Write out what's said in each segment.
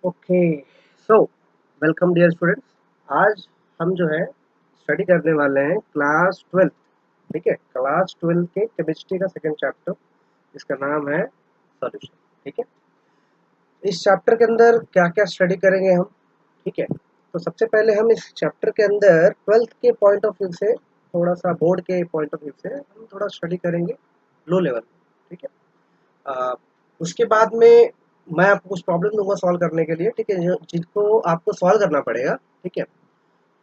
Okay, so welcome dear students. आज हम जो है स्टडी करने वाले हैं क्लास 12। ठीक है, क्लास 12 के केमिस्ट्री का सेकंड चैप्टर, जिसका नाम है सॉल्यूशन। ठीक है, इस चैप्टर के अंदर क्या क्या स्टडी करेंगे हम। ठीक है, तो सबसे पहले हम इस चैप्टर के अंदर 12th के पॉइंट ऑफ व्यू से, थोड़ा सा बोर्ड के पॉइंट ऑफ व्यू से हम थोड़ा स्टडी करेंगे लो लेवल। ठीक है, अ, उसके बाद में मैं आपको कुछ प्रॉब्लम दूंगा सॉल्व करने के लिए। ठीक है, जिनको आपको सॉल्व करना पड़ेगा। ठीक है,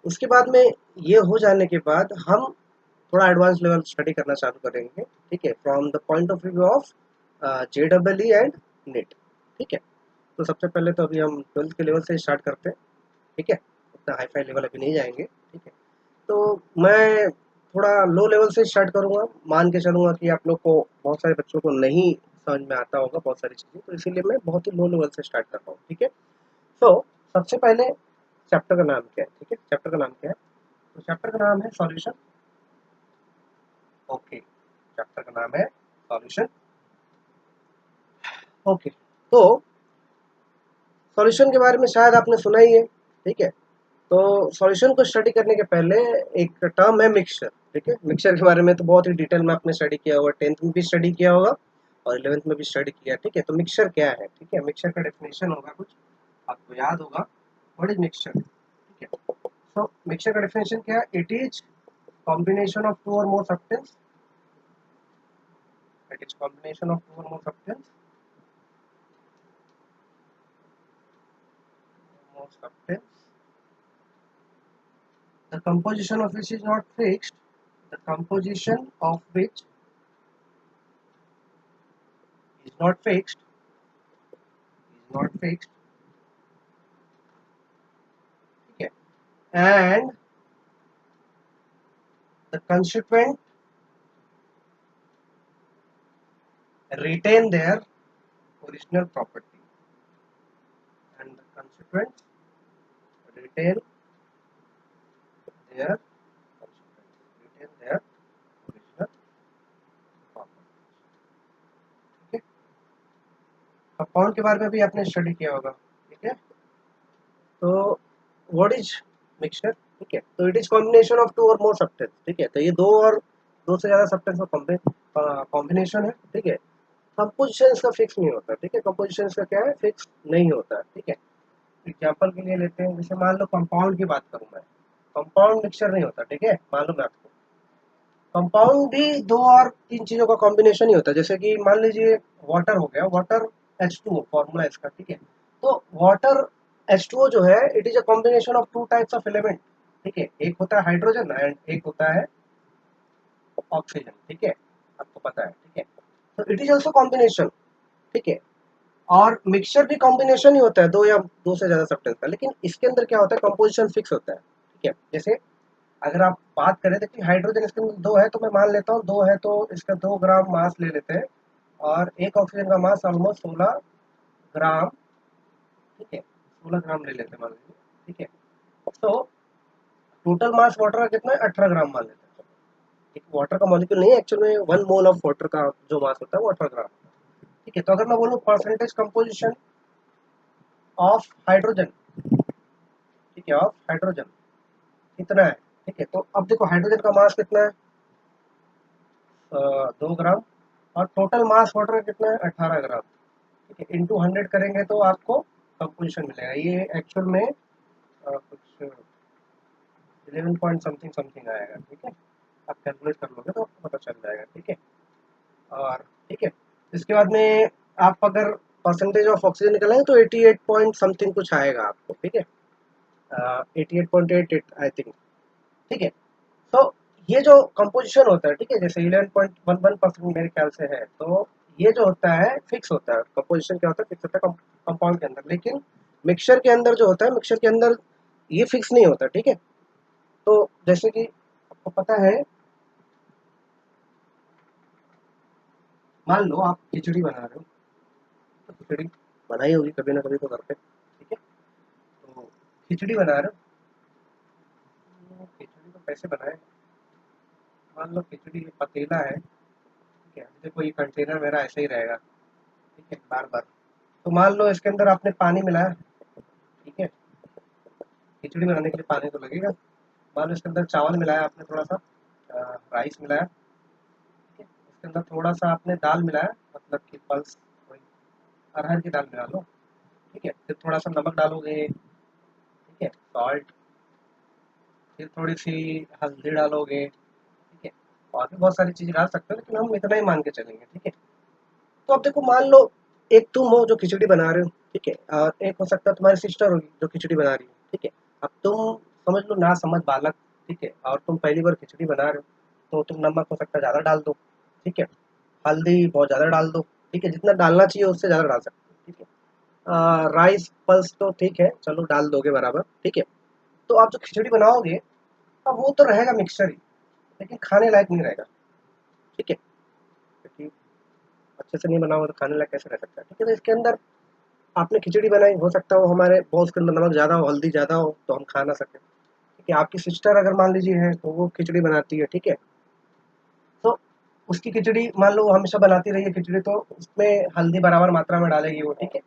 उसके बाद में ये हो जाने के बाद हम थोड़ा एडवांस लेवल स्टडी करना चालू करेंगे। ठीक है, from the point of view of JEE and net. ठीक है, तो सबसे पहले तो अभी हम 12th के लेवल से स्टार्ट करते हैं। ठीक है, उतना हाई फाई लेवल अभी नहीं जाएंगे। ठीक है, तो मैं थोड़ा लो लेवल से स्टार्ट करूँगा। मान के चलूँगा कि आप लोग को, बहुत सारे बच्चों को नहीं समझ में आता होगा बहुत सारी चीज़ें, तो इसीलिए मैं बहुत ही लो लेवल से स्टार्ट कर रहा हूँ। ठीक है, तो सबसे पहले चैप्टर का नाम क्या है। ठीक है, चैप्टर का नाम क्या है, तो चैप्टर का नाम है सॉल्यूशन। ओके, चैप्टर का नाम है सॉल्यूशन। ओके, तो सॉल्यूशन के बारे में शायद आपने सुना ही है। ठीक है, तो सॉल्यूशन को स्टडी करने के पहले एक टर्म है मिक्सचर। ठीक है, मिक्सचर के बारे में तो बहुत ही डिटेल में आपने स्टडी किया होगा, 10th में भी स्टडी किया होगा और 11th में भी स्टडी किया। ठीक है, तो मिक्सचर क्या है। ठीक है, मिक्सचर का डेफिनेशन होगा कुछ, आपको याद होगा। What is mixture. ठीक है, सो मिक्सचर का डेफिनेशन क्या है, it is combination of two or more substance. It is combination of two or more substance, more substance, the composition of which is not fixed, the composition of which is not fixed, is not fixed. ठीक है, and the constituent retain their original property, and the constituents retain their retain their original property. ठीक है, compound के बारे में भी आपने study किया होगा। ठीक है, तो व्हाट इज मिक्सचर। ठीक है, तो it is combination of two or more substance. ठीक है, तो ये दो और दो से ज्यादा सब्सटेंस का कॉम्बिनेशन है। ठीक है, कंपोजिशन इसका फिक्स नहीं होता। ठीक है, कंपोजिशन इसका क्या है, फिक्स नहीं होता। ठीक है, एग्जांपल के लिए लेते हैं, जैसे मान लो कंपाउंड की बात करूं मैं, कंपाउंड मिक्सचर नहीं होता। ठीक है, मालूम है आपको, कंपाउंड भी दो और तीन चीजों का कॉम्बिनेशन ही होता है। जैसे कि मान लीजिए वाटर हो गया, वाटर H2O फॉर्मूला इसका। ठीक है, तो वाटर H2O जो है, it is a combination of two types of element. ठीक है, एक होता है हाइड्रोजन एंड एक होता है ऑक्सीजन। ठीक है, आपको पता है। ठीक है, तो इट इज ऑल्सो कॉम्बिनेशन। ठीक है, और मिक्सचर भी कॉम्बिनेशन ही होता है दो या दो से ज्यादा सब्सटेंस का, लेकिन इसके अंदर क्या होता है, कंपोजिशन फिक्स होता है। ठीक है, जैसे अगर आप बात करें तो कि हाइड्रोजन इसके अंदर दो है, तो मैं मान लेता हूँ दो है, तो इसका 2 ग्राम मास ले लेते हैं, और एक ऑक्सीजन का मास ऑलमोस्ट 16 ग्राम। ठीक है, 16 ग्राम ले लेते हैं मान लीजिए। ठीक है, तो टोटल मास वाटर का कितना है, 18 ग्राम मान लेते हैं। एक वाटर का मॉलिक्यूल नहीं है एक्चुअल में, 1 मोल ऑफ वाटर का जो मास होता है वो 18 ग्राम। ठीक है, तो अगर मैं बोलूँ परसेंटेज कंपोजिशन ऑफ हाइड्रोजन, ठीक है, ऑफ हाइड्रोजन कितना है। ठीक है, तो अब देखो हाइड्रोजन का मास कितना है, 2 ग्राम, और टोटल मास वाटर का कितना है, 18 ग्राम। ठीक है, इंटू 100 करेंगे तो आपको कंपोजिशन मिलेगा। ये एक्चुअल में कुछ 11 पॉइंट समथिंग समथिंग आएगा। ठीक है, आप कैलकुलेट कर लोगे तो आपको पता चल जाएगा। ठीक है, और ठीक है, इसके बाद में आप अगर परसेंटेज ऑफ ऑक्सीजन निकालेंगे तो 88 पॉइंट समथिंग कुछ आएगा आपको। ठीक है, 88.88 आई थिंक। ठीक है, तो ये जो कंपोजिशन होता है, ठीक है, जैसे 11.11% मेरे ख्याल से है, तो ये जो होता है फिक्स होता है। कंपोजिशन क्या होता है, फिक्स होता है कंपाउंड के अंदर, लेकिन मिक्सचर के अंदर जो होता है, मिक्सचर के अंदर ये फिक्स नहीं होता। ठीक है, तो जैसे कि आपको पता है, मान लो आप खिचड़ी बना रहे हो, तो खिचड़ी बनाई होगी कभी ना कभी तो घर पे। ठीक है, तो खिचड़ी बना रहे हो, तो खिचड़ी तो कैसे बनाए, मान लो खिचड़ी पतीला है। ठीक है, जैसे कोई कंटेनर मेरा ऐसे ही रहेगा। ठीक है, बार बार, तो मान लो इसके अंदर आपने पानी मिलाया। ठीक है। खिचड़ी बनाने के लिए पानी तो लगेगा। मान लो इसके अंदर चावल मिलाया आपने, थोड़ा सा राइस मिलाया, ठीक है। इसके अंदर थोड़ा सा आपने दाल मिलाया, मतलब कि पल्स, वही अरहर की दाल मिला लो, ठीक है। फिर थोड़ा सा नमक डालोगे, ठीक है, सॉल्ट, फिर थोड़ी सी हल्दी डालोगे, ठीक है। और भी बहुत सारी चीज़ें डाल सकते हो, लेकिन हम इतना ही मान के चलेंगे, ठीक है। तो अब देखो, मान लो एक तुम हो जो खिचड़ी बना रहे हो, ठीक है, और एक हो सकता है तुम्हारी सिस्टर होगी जो खिचड़ी बना रही है, ठीक है। अब तुम समझ लो ना समझ बालक, ठीक है, और तुम पहली बार खिचड़ी बना रहे हो, तो तुम नमक हो सकता है ज़्यादा डाल दो, ठीक है। हल्दी बहुत ज़्यादा डाल दो, ठीक है, जितना डालना चाहिए उससे ज़्यादा डाल सकते हो, ठीक है। राइस पल्स तो ठीक है, चलो डाल दोगे बराबर, ठीक है। तो आप जो खिचड़ी बनाओगे, अब वो तो रहेगा मिक्सचर ही, लेकिन खाने लायक नहीं रहेगा, ठीक है, क्योंकि अच्छे से नहीं बना हुआ तो खाने लायक कैसे रह सकता है, ठीक है। तो इसके अंदर आपने खिचड़ी बनाई, हो सकता हो हमारे बॉल्स के अंदर नमक ज़्यादा हो, हल्दी ज़्यादा हो, तो हम खा ना सकें, ठीक है। आपकी सिस्टर अगर मान लीजिए है, तो वो खिचड़ी बनाती है, ठीक है। तो उसकी खिचड़ी मान लो हमेशा बनाती रही है खिचड़ी, तो उसमें हल्दी बराबर मात्रा में डालेगी वो, ठीक है।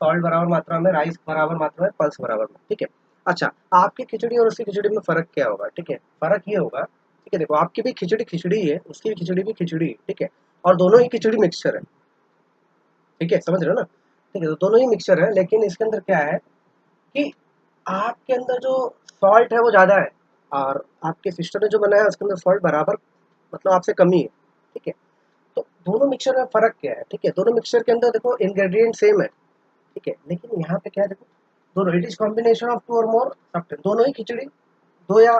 सॉल्ट बराबर मात्रा में, राइस बराबर मात्रा में, पल्स बराबर में, ठीक है। अच्छा, आपकी खिचड़ी और उसकी खिचड़ी में फ़र्क क्या होगा, ठीक है? फ़र्क ये होगा, ठीक है, देखो आपकी भी खिचड़ी खिचड़ी है, उसकी भी खिचड़ी खिचड़ी है, ठीक है? और दोनों ही खिचड़ी मिक्सचर है, ठीक है, समझ रहे हो ना? ठीक है, तो दोनों ही मिक्सचर है, लेकिन इसके अंदर क्या है कि आपके अंदर जो सॉल्ट है वो ज़्यादा है, और आपके सिस्टर ने जो बनाया है उसके अंदर सॉल्ट बराबर, मतलब आपसे कमी है, ठीक है। तो दोनों मिक्सचर में फ़र्क क्या है, ठीक है? दोनों मिक्सचर के अंदर देखो इंग्रेडिएंट सेम है, ठीक है, लेकिन यहाँ पे क्या है, देखो दोनों, it is combination of two or more substance, दोनों ही खिचड़ी दो या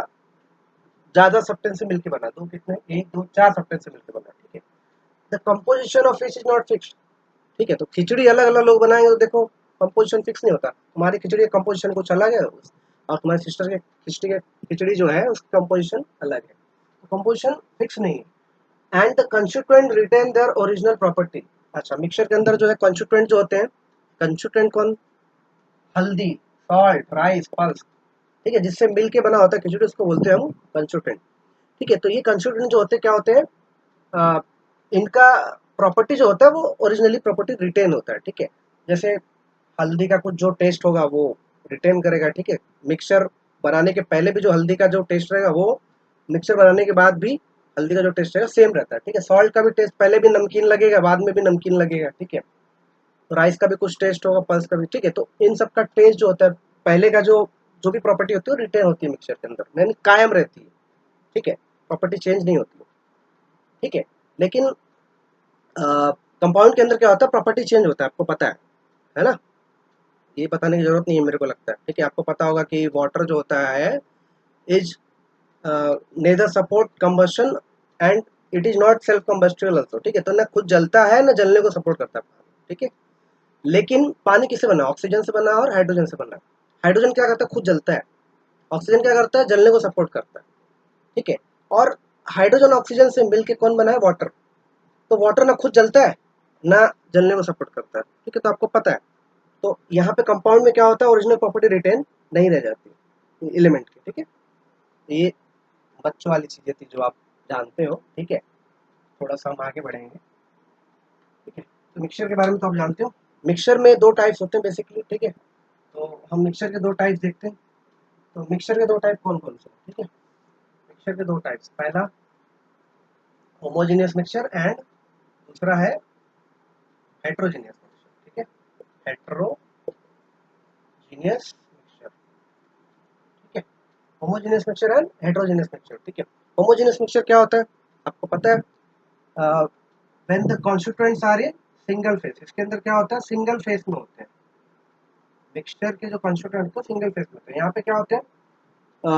ज्यादा सब्सटेंस से मिलकर बना, दो कितने, एक दो चार सब्सटेंस से मिलकर बना, ठीक है। The composition of fish is not fixed, ठीक है। तो खिचड़ी अलग अलग लोग बनाएंगे तो देखो कंपोजिशन फिक्स नहीं होता, तुम्हारी खिचड़ी का कंपोजिशन कुछ अलग है, और तुम्हारी सिस्टर के खिचड़ी जो है उसकी कंपोजिशन अलग है, तो कंपोजिशन फिक्स नहीं है। And the constituent retain their original property. अच्छा, मिक्सचर के अंदर जो है कंस्टिट्यूएंट जो होते हैं, कंस्टिट्यूएंट कौन, हल्दी, सॉल्ट, राइस, पल्स, ठीक है, जिससे मिल के बना होता है खिचड़ी, उसको बोलते हैं हम कंस्टिट्यूएंट, ठीक है। तो ये कंस्टिट्यूएंट जो होते हैं क्या होते हैं, अ, इनका प्रॉपर्टी जो होता है वो ओरिजिनली प्रॉपर्टी रिटेन होता है, ठीक है। जैसे हल्दी का कुछ जो टेस्ट होगा वो रिटेन करेगा, ठीक है। मिक्सचर बनाने के पहले भी जो हल्दी का जो टेस्ट रहेगा वो मिक्सचर बनाने के बाद भी हल्दी का जो टेस्ट रहेगा सेम रहता है, ठीक है। सॉल्ट का भी टेस्ट पहले भी नमकीन लगेगा, बाद में भी नमकीन लगेगा, ठीक है। तो राइस का भी कुछ टेस्ट होगा, पल्स का भी, ठीक है। तो इन सब का टेस्ट जो होता है, पहले का जो जो भी प्रॉपर्टी होती है वो रिटेन होती है मिक्सचर के अंदर, यानी कायम रहती है, ठीक है, प्रॉपर्टी चेंज नहीं होती है, ठीक है। लेकिन कंपाउंड के अंदर क्या होता है, प्रॉपर्टी चेंज होता है, आपको पता है ना? ये बताने की जरूरत नहीं है मेरे को लगता है, ठीक है। आपको पता होगा कि वाटर जो होता है is nether support combustion and it is not self combustible also, ठीक है। तो ना खुद जलता है ना जलने को सपोर्ट करता है, ठीक है। लेकिन पानी किससे बना है, ऑक्सीजन से बना है और हाइड्रोजन से बना है। हाइड्रोजन क्या करता है, खुद जलता है, ऑक्सीजन क्या करता है, जलने को सपोर्ट करता है, ठीक है। और हाइड्रोजन ऑक्सीजन से मिलके कौन बना है, वाटर। तो वाटर ना खुद जलता है ना जलने को सपोर्ट करता है, ठीक है, तो आपको पता है। तो यहाँ पे कंपाउंड में क्या होता है, ओरिजिनल प्रॉपर्टी रिटेन नहीं रह जाती एलिमेंट की, ठीक है। ये बच्चों वाली चीजें थी जो आप जानते हो, ठीक है। थोड़ा सा हम आगे बढ़ेंगे, ठीक है। तो मिक्सचर के बारे में तो आप जानते हो, मिक्सचर में दो टाइप्स होते हैं बेसिकली, ठीक है। तो हम मिक्सचर के दो टाइप्स देखते हैं। तो मिक्सचर के दो टाइप कौन कौन से हैं, ठीक है। मिक्सचर के दो टाइप्स, पहला होमोजेनियस मिक्सचर एंड दूसरा है हेट्रोजेनियस मिक्सचर, ठीक है। हेट्रोजीनियस मिक्सचर, ठीक है। Homogeneous mixture and heterogeneous mixture, ठीक है। होमोजेनियस मिक्सचर क्या होता है, आपको पता है, when the constituents are in single phase, इसके अंदर क्या होता है, सिंगल फेज में होते हैं। मिक्सचर के जो कॉन्स्टिट्यूएंट होते हैं सिंगल फेज में होते हैं, यहाँ पे क्या होते हैं,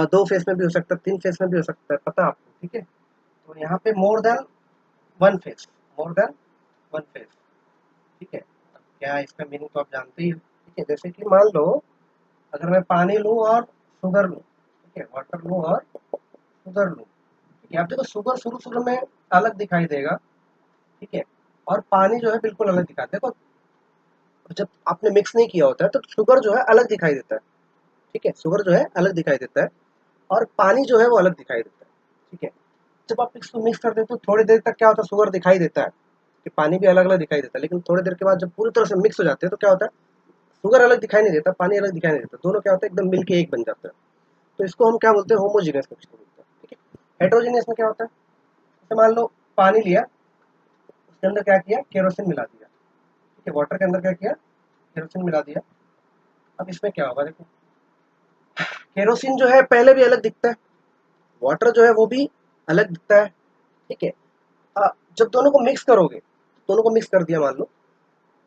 दो फेज में भी हो सकता है, तीन फेज में भी हो सकता है, पता है आपको, ठीक है। तो यहाँ पे more than one phase, more than one phase, ठीक है। अब क्या है इसका मीनिंग तो आप जानते ही हो, ठीक है। जैसे कि मान लो अगर मैं पानी लूँ और शुगर लूँ, ठीक है, वाटर लूँ और शुगर लूँ, ठीक है। आप देखो शुगर शुरू शुरू में अलग दिखाई देगा, ठीक है, और पानी जो है बिल्कुल अलग दिखाता है। देखो जब आपने मिक्स नहीं किया होता है तो शुगर जो है अलग दिखाई देता है, ठीक है, शुगर जो है अलग दिखाई देता है, और पानी जो है वो अलग दिखाई देता है, ठीक है। जब आप इसको मिक्स कर देते हो थोड़ी देर तक क्या होता है, शुगर दिखाई देता है कि पानी भी अलग अलग दिखाई देता है, लेकिन थोड़ी देर के बाद जब पूरी तरह से मिक्स हो जाते हैं तो क्या होता है, शुगर अलग दिखाई नहीं देता, पानी अलग दिखाई नहीं देता, दोनों क्या होता है एकदम मिलके एक बन जाता है। तो इसको हम क्या बोलते हैं, होमोजीनियस मिक्सचर बोलते हैं। ठीक है, हेटेरोजीनियस में क्या होता है, जैसे मान लो पानी लिया, उसके अंदर क्या किया, केरोसिन मिला दिया। ठीक है, वाटर के अंदर क्या किया, केरोसिन मिला दिया। अब इसमें क्या होगा, देखो केरोसिन जो है पहले भी अलग दिखता है, वाटर जो है वो भी अलग दिखता है। ठीक है, जब दोनों को मिक्स करोगे, दोनों को मिक्स कर दिया मान लो,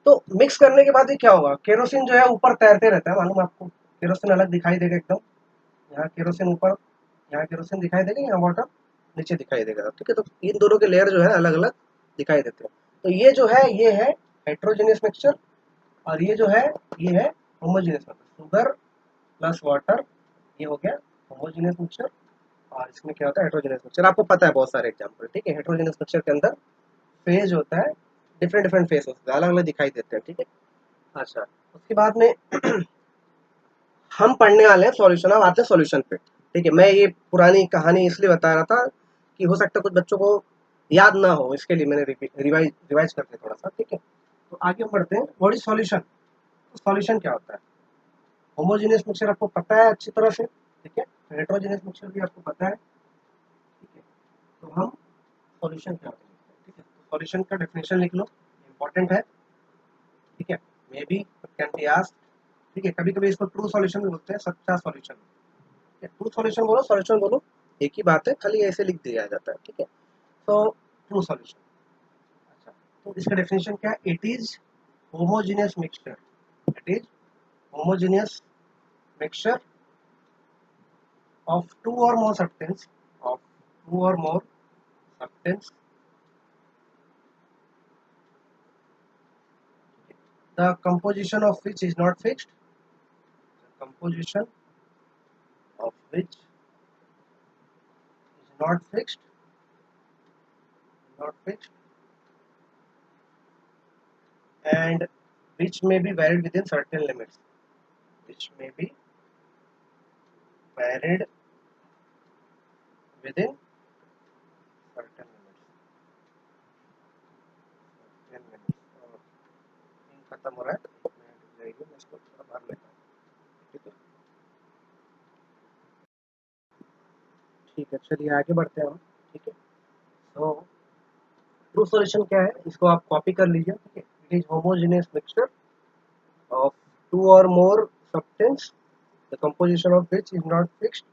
तो मिक्स करने के बाद ये क्या होगा, केरोसिन जो है ऊपर तैरते रहता है, मालूम है आपको, केरोसिन अलग दिखाई देगा एकदम, यहाँ केरोसिन ऊपर, यहाँ केरोसिन दिखाई देगा, यहाँ वाटर नीचे दिखाई देगा। ठीक है, तो इन दोनों के लेयर जो है अलग अलग दिखाई देते हैं। तो ये जो है ये है हेट्रोजीनियस मिक्सचर, और ये जो है ये है homogeneous mixture. Sugar plus water, ये हो गया होमोजीनियस मिक्सचर। और इसमें क्या होता है, हेट्रोजीनियस मिक्सचर। आपको पता है बहुत सारे एग्जाम्पल। ठीक है, हेट्रोजीनियस मिक्सचर के अंदर फेज होता है, डिफरेंट डिफरेंट फेज होते हैं, अलग अलग दिखाई देते हैं। ठीक है, अच्छा उसके बाद में हम पढ़ने वाले हैं सॉल्यूशन। अब आते हैं सॉल्यूशन पे। ठीक है, मैं ये पुरानी कहानी इसलिए बता रहा था कि हो सकता है कुछ बच्चों को याद ना हो, इसके लिए मैंने रिवाइज रिवाइज कर दिया थोड़ा सा। ठीक है, तो आगे हम बढ़ते हैं, व्हाट इज सॉल्यूशन। तो सॉल्यूशन क्या होता है, होमोजेनियस मिक्सचर आपको पता है अच्छी तरह से। ठीक है, हेट्रोजेनियस मिक्सचर भी आपको पता है। ठीक है, तो हम सॉल्यूशन क्या होता है। ठीक है, तो सॉल्यूशन का डेफिनेशन लिख लो, इंपॉर्टेंट है। ठीक है, may be can be asked. ठीक है, कभी कभी इसको ट्रू सॉल्यूशन भी बोलते हैं, सच्चा सॉल्यूशन। ट्रू सॉल्यूशन बोलो, सॉल्यूशन बोलो, एक ही बात है, खाली ऐसे लिख दिया जाता है। ठीक है, तो ट्रू सॉल्यूशन। अच्छा, तो इसका डेफिनेशन क्या है, it is homogeneous mixture. It is homogeneous mixture of two or more substance, of two or more substance, the composition of which is not fixed, the composition of which is not fixed, and which may be varied within certain limits, which may be varied within certain limits, certain limits। खत्म हो रहा है, मैं इसको थोड़ा भर लेता हूँ। ठीक है, ठीक है, चलिए आगे बढ़ते हैं हम। ठीक है, तो ट्रू सॉल्यूशन क्या है, इसको आप कॉपी कर लीजिए। ठीक है, it is homogeneous mixture of two or more substance, the composition of which is not fixed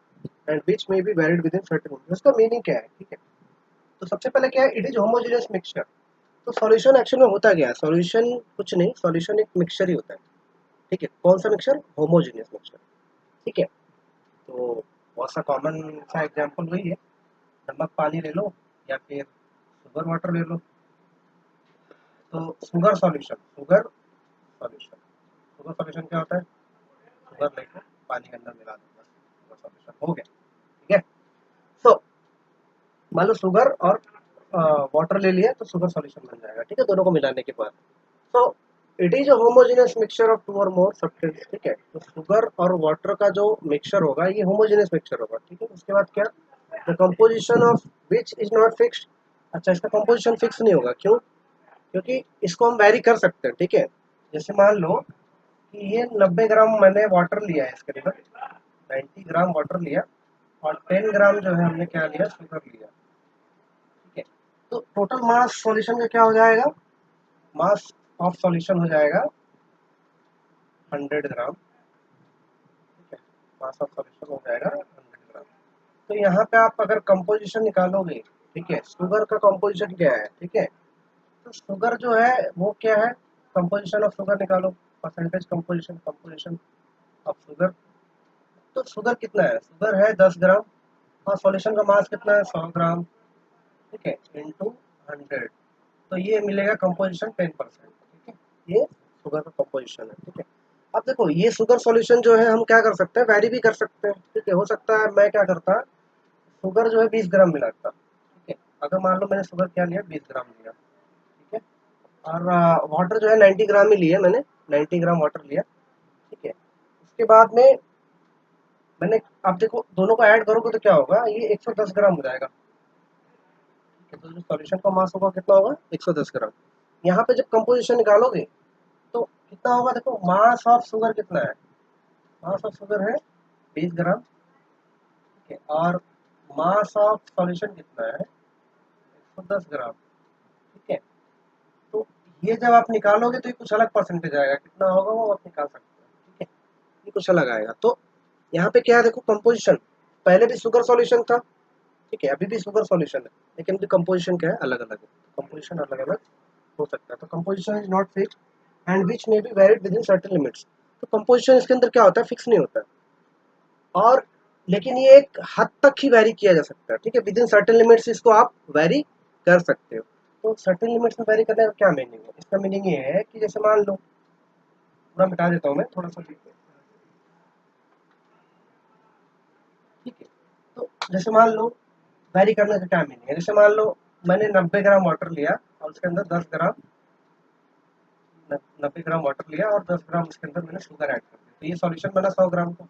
and which may be varied within certain limits। इसका मीनिंग क्या है। ठीक है, तो सबसे पहले क्या है, इट इज होमोजेनियस मिक्सचर। तो सॉल्यूशन एक्चुअल में होता क्या है, सॉल्यूशन कुछ नहीं, सॉल्यूशन एक मिक्सचर ही होता है। ठीक है, कौन सा मिक्सचर, होमोजेनियस मिक्सचर। ठीक है, तो बहुत सा कॉमन सा एग्जांपल वही है, नमक पानी ले लो या फिर शुगर वाटर ले लो। तो sugar solution, sugar solution, sugar solution क्या होता है, शुगर लेकर पानी के अंदर मिला दो, बस शुगर सॉल्यूशन हो गया। ठीक है, सो मान लो शुगर और वाटर ले लिया, तो शुगर सॉल्यूशन बन जाएगा। ठीक है, दोनों को मिलाने के बाद। So it is a homogeneous mixture of two or more substance. ठीक है, तो शुगर और वाटर का जो मिक्सचर होगा ये होमोजेनियस मिक्सचर होगा। ठीक है, उसके बाद क्या, the composition of which is not fixed. अच्छा, इसका कंपोजिशन फिक्स नहीं होगा, क्यों, क्योंकि इसको हम वैरी कर सकते हैं। ठीक है, जैसे मान लो कि ये 90 ग्राम मैंने वाटर लिया है, इसके अंदर 90 ग्राम वाटर लिया, और 10 ग्राम जो है हमने क्या लिया, शुगर लिया। ठीक है, तो टोटल मास सॉल्यूशन का क्या हो जाएगा, मास ऑफ सॉल्यूशन हो जाएगा 100 ग्राम। ठीक है, मास ऑफ सॉल्यूशन हो जाएगा 100 ग्राम। तो यहाँ पे आप अगर कंपोजिशन निकालोगे, ठीक है, शुगर का कंपोजिशन क्या है। ठीक है, तो शुगर जो है वो क्या है, कंपोजिशन ऑफ शुगर निकालो, percentage composition, composition of sugar. तो शुगर कितना है, शुगर है 10 ग्राम, और सॉल्यूशन का मास कितना है, 100 ग्राम। ठीक है, इंटू 100, तो ये मिलेगा कंपोजिशन 10%। ठीक है, ये शुगर का कंपोजिशन है। ठीक है, अब देखो ये शुगर सॉल्यूशन जो है हम क्या कर सकते हैं, वैरी भी कर सकते हैं। ठीक है, हो सकता है मैं क्या करता, शुगर जो है 20 ग्राम मिलाता। ठीक है, अगर मान लो मैंने शुगर क्या लिया, 20 ग्राम लिया। ठीक है, और वाटर जो है 90 ग्राम ही लिया मैंने, 90 ग्राम वाटर लिया। ठीक है, उसके बाद में मैंने, आप देखो दोनों को ऐड करोगे तो क्या होगा, ये 110 ग्राम हो जाएगा। ठीक है, तो जो सॉल्यूशन का मास होगा कितना होगा, 110 ग्राम। यहाँ पे जब कंपोजिशन निकालोगे, तो कितना होगा, देखो मास ऑफ शुगर कितना है, मास ऑफ शुगर है 20 ग्राम, ठीक है, और मास ऑफ सॉल्यूशन कितना है 110 ग्राम, ठीक है। तो ये जब आप निकालोगे तो ये कुछ अलग परसेंटेज आएगा, कितना होगा वो आप निकाल सकते हो, ठीक है, ये कुछ अलग आएगा। तो यहाँ पे क्या है, देखो कंपोजिशन, पहले भी शुगर सॉल्यूशन था, ठीक है, अभी भी शुगर सॉल्यूशन है, लेकिन इनकी कंपोजिशन क्या है, अलग अलग है, कंपोजिशन अलग अलग हो सकता है। तो composition is not fix and which may be varied with in certain limits. तो कंपोजिशन इसके अंदर क्या होता है, फिक्स नहीं होता है, और लेकिन ये एक हद तक ही वैरी किया जा सकता है, ठीक है, विद इन सर्टेन लिमिट्स इसको आप वैरी कर सकते हो। तो सर्टेन लिमिट्स में वैरी करने का क्या मीनिंग है, इसका मीनिंग ये है कि जैसे मान लो, पूरा मिटा देता हूँ मैं, थोड़ा सा लिख, ठीक है। तो जैसे मान लो वैरी करने का क्या मीनिंग है, जैसे मान लो मैंने 90 ग्राम वाटर लिया और उसके अंदर 10 ग्राम 90 ग्राम वाटर लिया और 10 ग्राम उसके अंदर मैंने शुगर ऐड कर दिया, तो ये सॉल्यूशन बना 100 ग्राम का,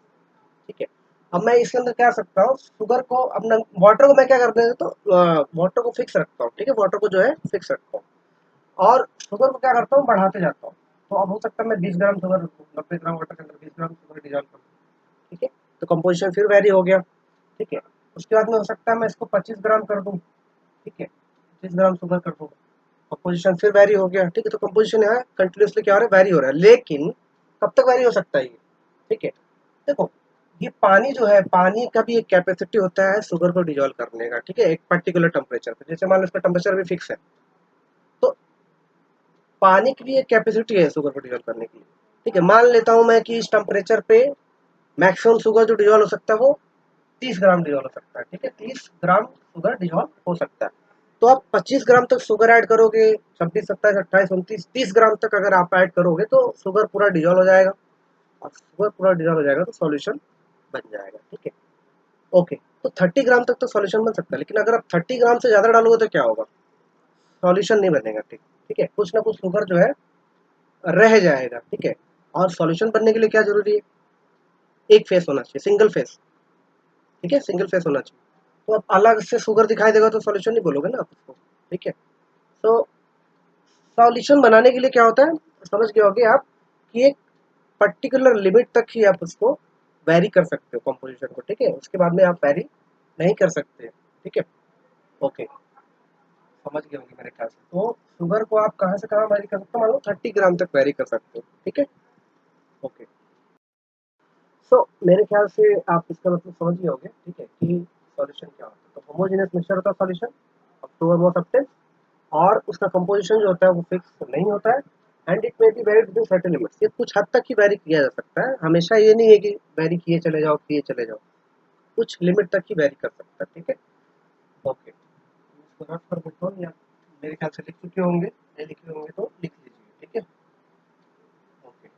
ठीक है। अब मैं इसके अंदर क्या कर सकता हूँ, शुगर को अब वाटर को मैं क्या कर देता, तो वाटर को फिक्स रखता हूँ, ठीक है, वाटर को जो है फिक्स रखता हूँ, और शुगर को क्या करता हूँ, बढ़ाते जाता हूँ। तो अब हो सकता है मैं 20 ग्राम शुगर रखूँ, 90 ग्राम वाटर के अंदर 20 ग्राम शुगर डिजॉल्व करूँ, ठीक है। तो कंपोजिशन फिर वेरी हो गया, ठीक है। उसके बाद में हो सकता है मैं इसको 25 ग्राम कर दूँ, ठीक है, 25 ग्राम शुगर कर दूँ, कंपोजिशन फिर वेरी हो गया, ठीक है। तो कंपोजिशन यहाँ कंटिन्यूसली क्या हो रहा है, वेरी हो रहा है, लेकिन कब तक वेरी हो सकता है ये, ठीक है। देखो ये पानी जो है, पानी का भी एक कैपेसिटी होता है शुगर को डिजोल्व करने का, ठीक है, एक पर्टिकुलर टेम्परेचर पे, जैसे मान लो इसका टेम्परेचर भी फिक्स है, तो पानी की भी एक कैपेसिटी है शुगर को डिजोल्व करने की, ठीक है। मान लेता हूँ मैं कि इस टेम्परेचर पे मैक्सिमम शुगर जो डिजोल्व हो सकता है वो 30 ग्राम डिजोल्व हो सकता है, ठीक है, 30 ग्राम शुगर डिजोल्व हो सकता है। तो आप 25 ग्राम तक शुगर ऐड करोगे, 26 27 28 29 30 ग्राम तक अगर आप ऐड करोगे तो शुगर पूरा डिजोल्व हो जाएगा, और शुगर पूरा डिजोल्व हो जाएगा तो सॉल्यूशन बन जाएगा, ठीक है। ओके, तो 30 ग्राम तक तो सॉल्यूशन बन सकता है, लेकिन अगर आप 30 ग्राम से ज़्यादा डालोगे तो क्या होगा, सॉल्यूशन नहीं बनेगा, ठीक, ठीक है, कुछ ना कुछ शुगर जो है रह जाएगा, ठीक है। और सॉल्यूशन बनने के लिए क्या जरूरी है, एक फेस होना चाहिए, सिंगल फेस, ठीक है, सिंगल फेस होना चाहिए। तो अब अलग से शुगर दिखाई देगा तो सॉल्यूशन नहीं बोलोगे ना आप उसको, ठीक है। तो सॉल्यूशन बनाने के लिए क्या होता है, समझ गए होगे आप, कि एक पर्टिकुलर लिमिट तक ही आप उसको वैरी कर सकते हो कंपोजिशन को, ठीक है, उसके बाद में आप वैरी नहीं कर सकते, ठीक है। ओके, समझ गए होंगे मेरे ख्याल से। तो शुगर को आप कहाँ से कहाँ वैरी कर सकते हो, मान लो 30 ग्राम तक वैरी कर सकते हो, ठीक है। ओके, सो मेरे ख्याल से आप इसका मतलब समझ गए होंगे, ठीक है, कि सॉल्यूशन क्या होता है। तो होमोजेनियस मिक्सचर होता है solution of two or more substance, और उसका कंपोजिशन जो होता है वो फिक्स नहीं होता है, and it may be very with in certain limits, ये कुछ हद तक ही वेरी किया जा सकता है, हमेशा ये नहीं है कि वेरी किए चले जाओ किए चले जाओ, कुछ लिमिट तक ही वेरी कर सकता है, ठीक है। ओके, इसको रफ कर देता हूँ, या मेरे ख्याल से लिख चुके होंगे, नहीं लिखे होंगे तो लिख लीजिए, ठीक है। ओके,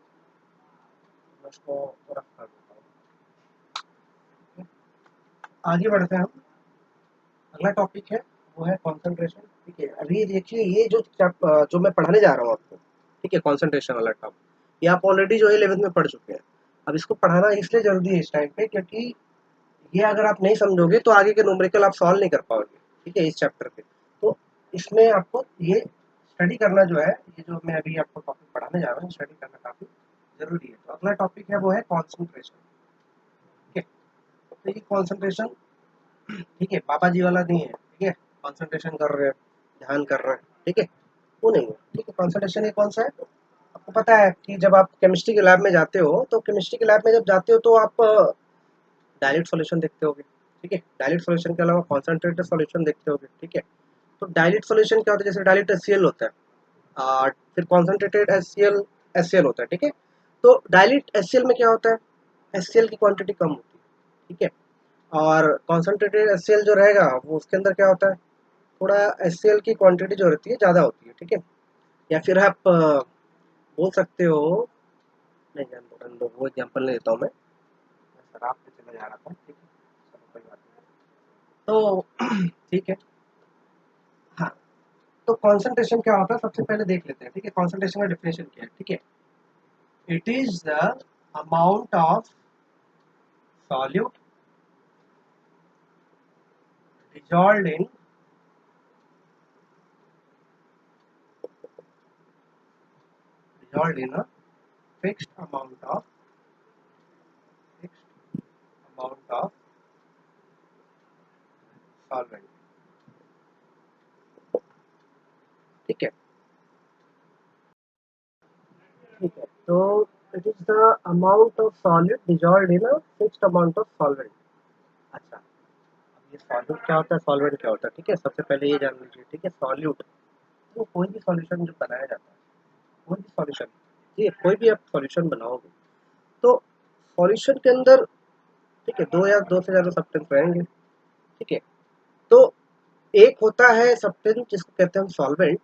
मैं इसको रफ कर देता हूँ, ठीक है? आगे बढ़ते हैं हम, अगला टॉपिक है वो है कंसंट्रेशन, ठीक है। अभी देखिए ये जो मैं पढ़ाने जा रहा हूँ आपको, ठीक है, कंसंट्रेशन वाला टॉपिक, ये आप ऑलरेडी जो है 11th में पढ़ चुके हैं। अब इसको पढ़ाना इसलिए जरूरी है इस टाइम पे, क्योंकि ये अगर आप नहीं समझोगे तो आगे के न्यूमेरिकल आप सॉल्व नहीं कर पाओगे, ठीक है, इस चैप्टर पे। तो इसमें आपको ये स्टडी करना जो है, ये जो मैं अभी आपको टॉपिक पढ़ाने जा रहा हूँ, स्टडी करना काफी जरूरी है। तो अगला टॉपिक है वो है कॉन्सेंट्रेशन, ठीक है। तो ये कॉन्सेंट्रेशन, ठीक है, पापा जी वाला नहीं है, ठीक है, कंसंट्रेशन कर रहे हैं, ध्यान कर रहे हैं, ठीक है, वो नहीं है, ठीक है। कंसंट्रेशन ये कौन सा है, आपको पता है कि जब आप केमिस्ट्री के लैब में जाते हो, तो केमिस्ट्री के लैब में जब जाते हो तो आप डायरेक्ट सॉल्यूशन देखते होगे, ठीक है, डायरेक्ट सॉल्यूशन के अलावा कॉन्सेंट्रेटेड सॉल्यूशन देखते होगे, ठीक है। तो डायरेक्ट सॉल्यूशन क्या होता है, जैसे डायरेक्ट HCl होता है, फिर कॉन्सेंट्रेटेड HCl होता है, ठीक है। तो डायरेक्ट HCl में क्या होता है, HCl की क्वांटिटी कम होती है, ठीक है, और कॉन्सेंट्रेटेड HCl जो रहेगा वो उसके अंदर क्या होता है, थोड़ा HCl की क्वांटिटी जो रहती है ज़्यादा होती है, ठीक है। या फिर आप बोल सकते हो, नहीं जान दो वो एग्जाम्पल नहीं देता हूँ मैं शराब पे चला जा रहा था, ठीक है, चलो कोई बात नहीं। तो ठीक है, हाँ। तो कॉन्सेंट्रेशन क्या होता है सबसे पहले देख लेते हैं, ठीक है, कॉन्सेंट्रेशन का डेफिनेशन क्या है, ठीक है। It is the amount of solute dissolved in dissolved in a fixed amount of solvent, ठीक है। ठीक है, तो it is the amount of solid dissolved in a fixed amount of solvent. अच्छा, अब ये सॉल्यूट क्या होता है, सॉल्वेंट क्या होता है, ठीक है। सबसे पहले ये जान लीजिए, ठीक है। सॉल्यूट तो कोई भी सॉल्यूशन जो बनाया जाता है, कोई भी सॉल्यूशन, ये कोई भी आप सॉल्यूशन बनाओगे तो सॉल्यूशन के अंदर, ठीक है, दो या दो से ज़्यादा सब्सटेंस रहेंगे, ठीक है। तो एक होता है सब्सटेंस जिसको कहते हैं हम सॉल्वेंट,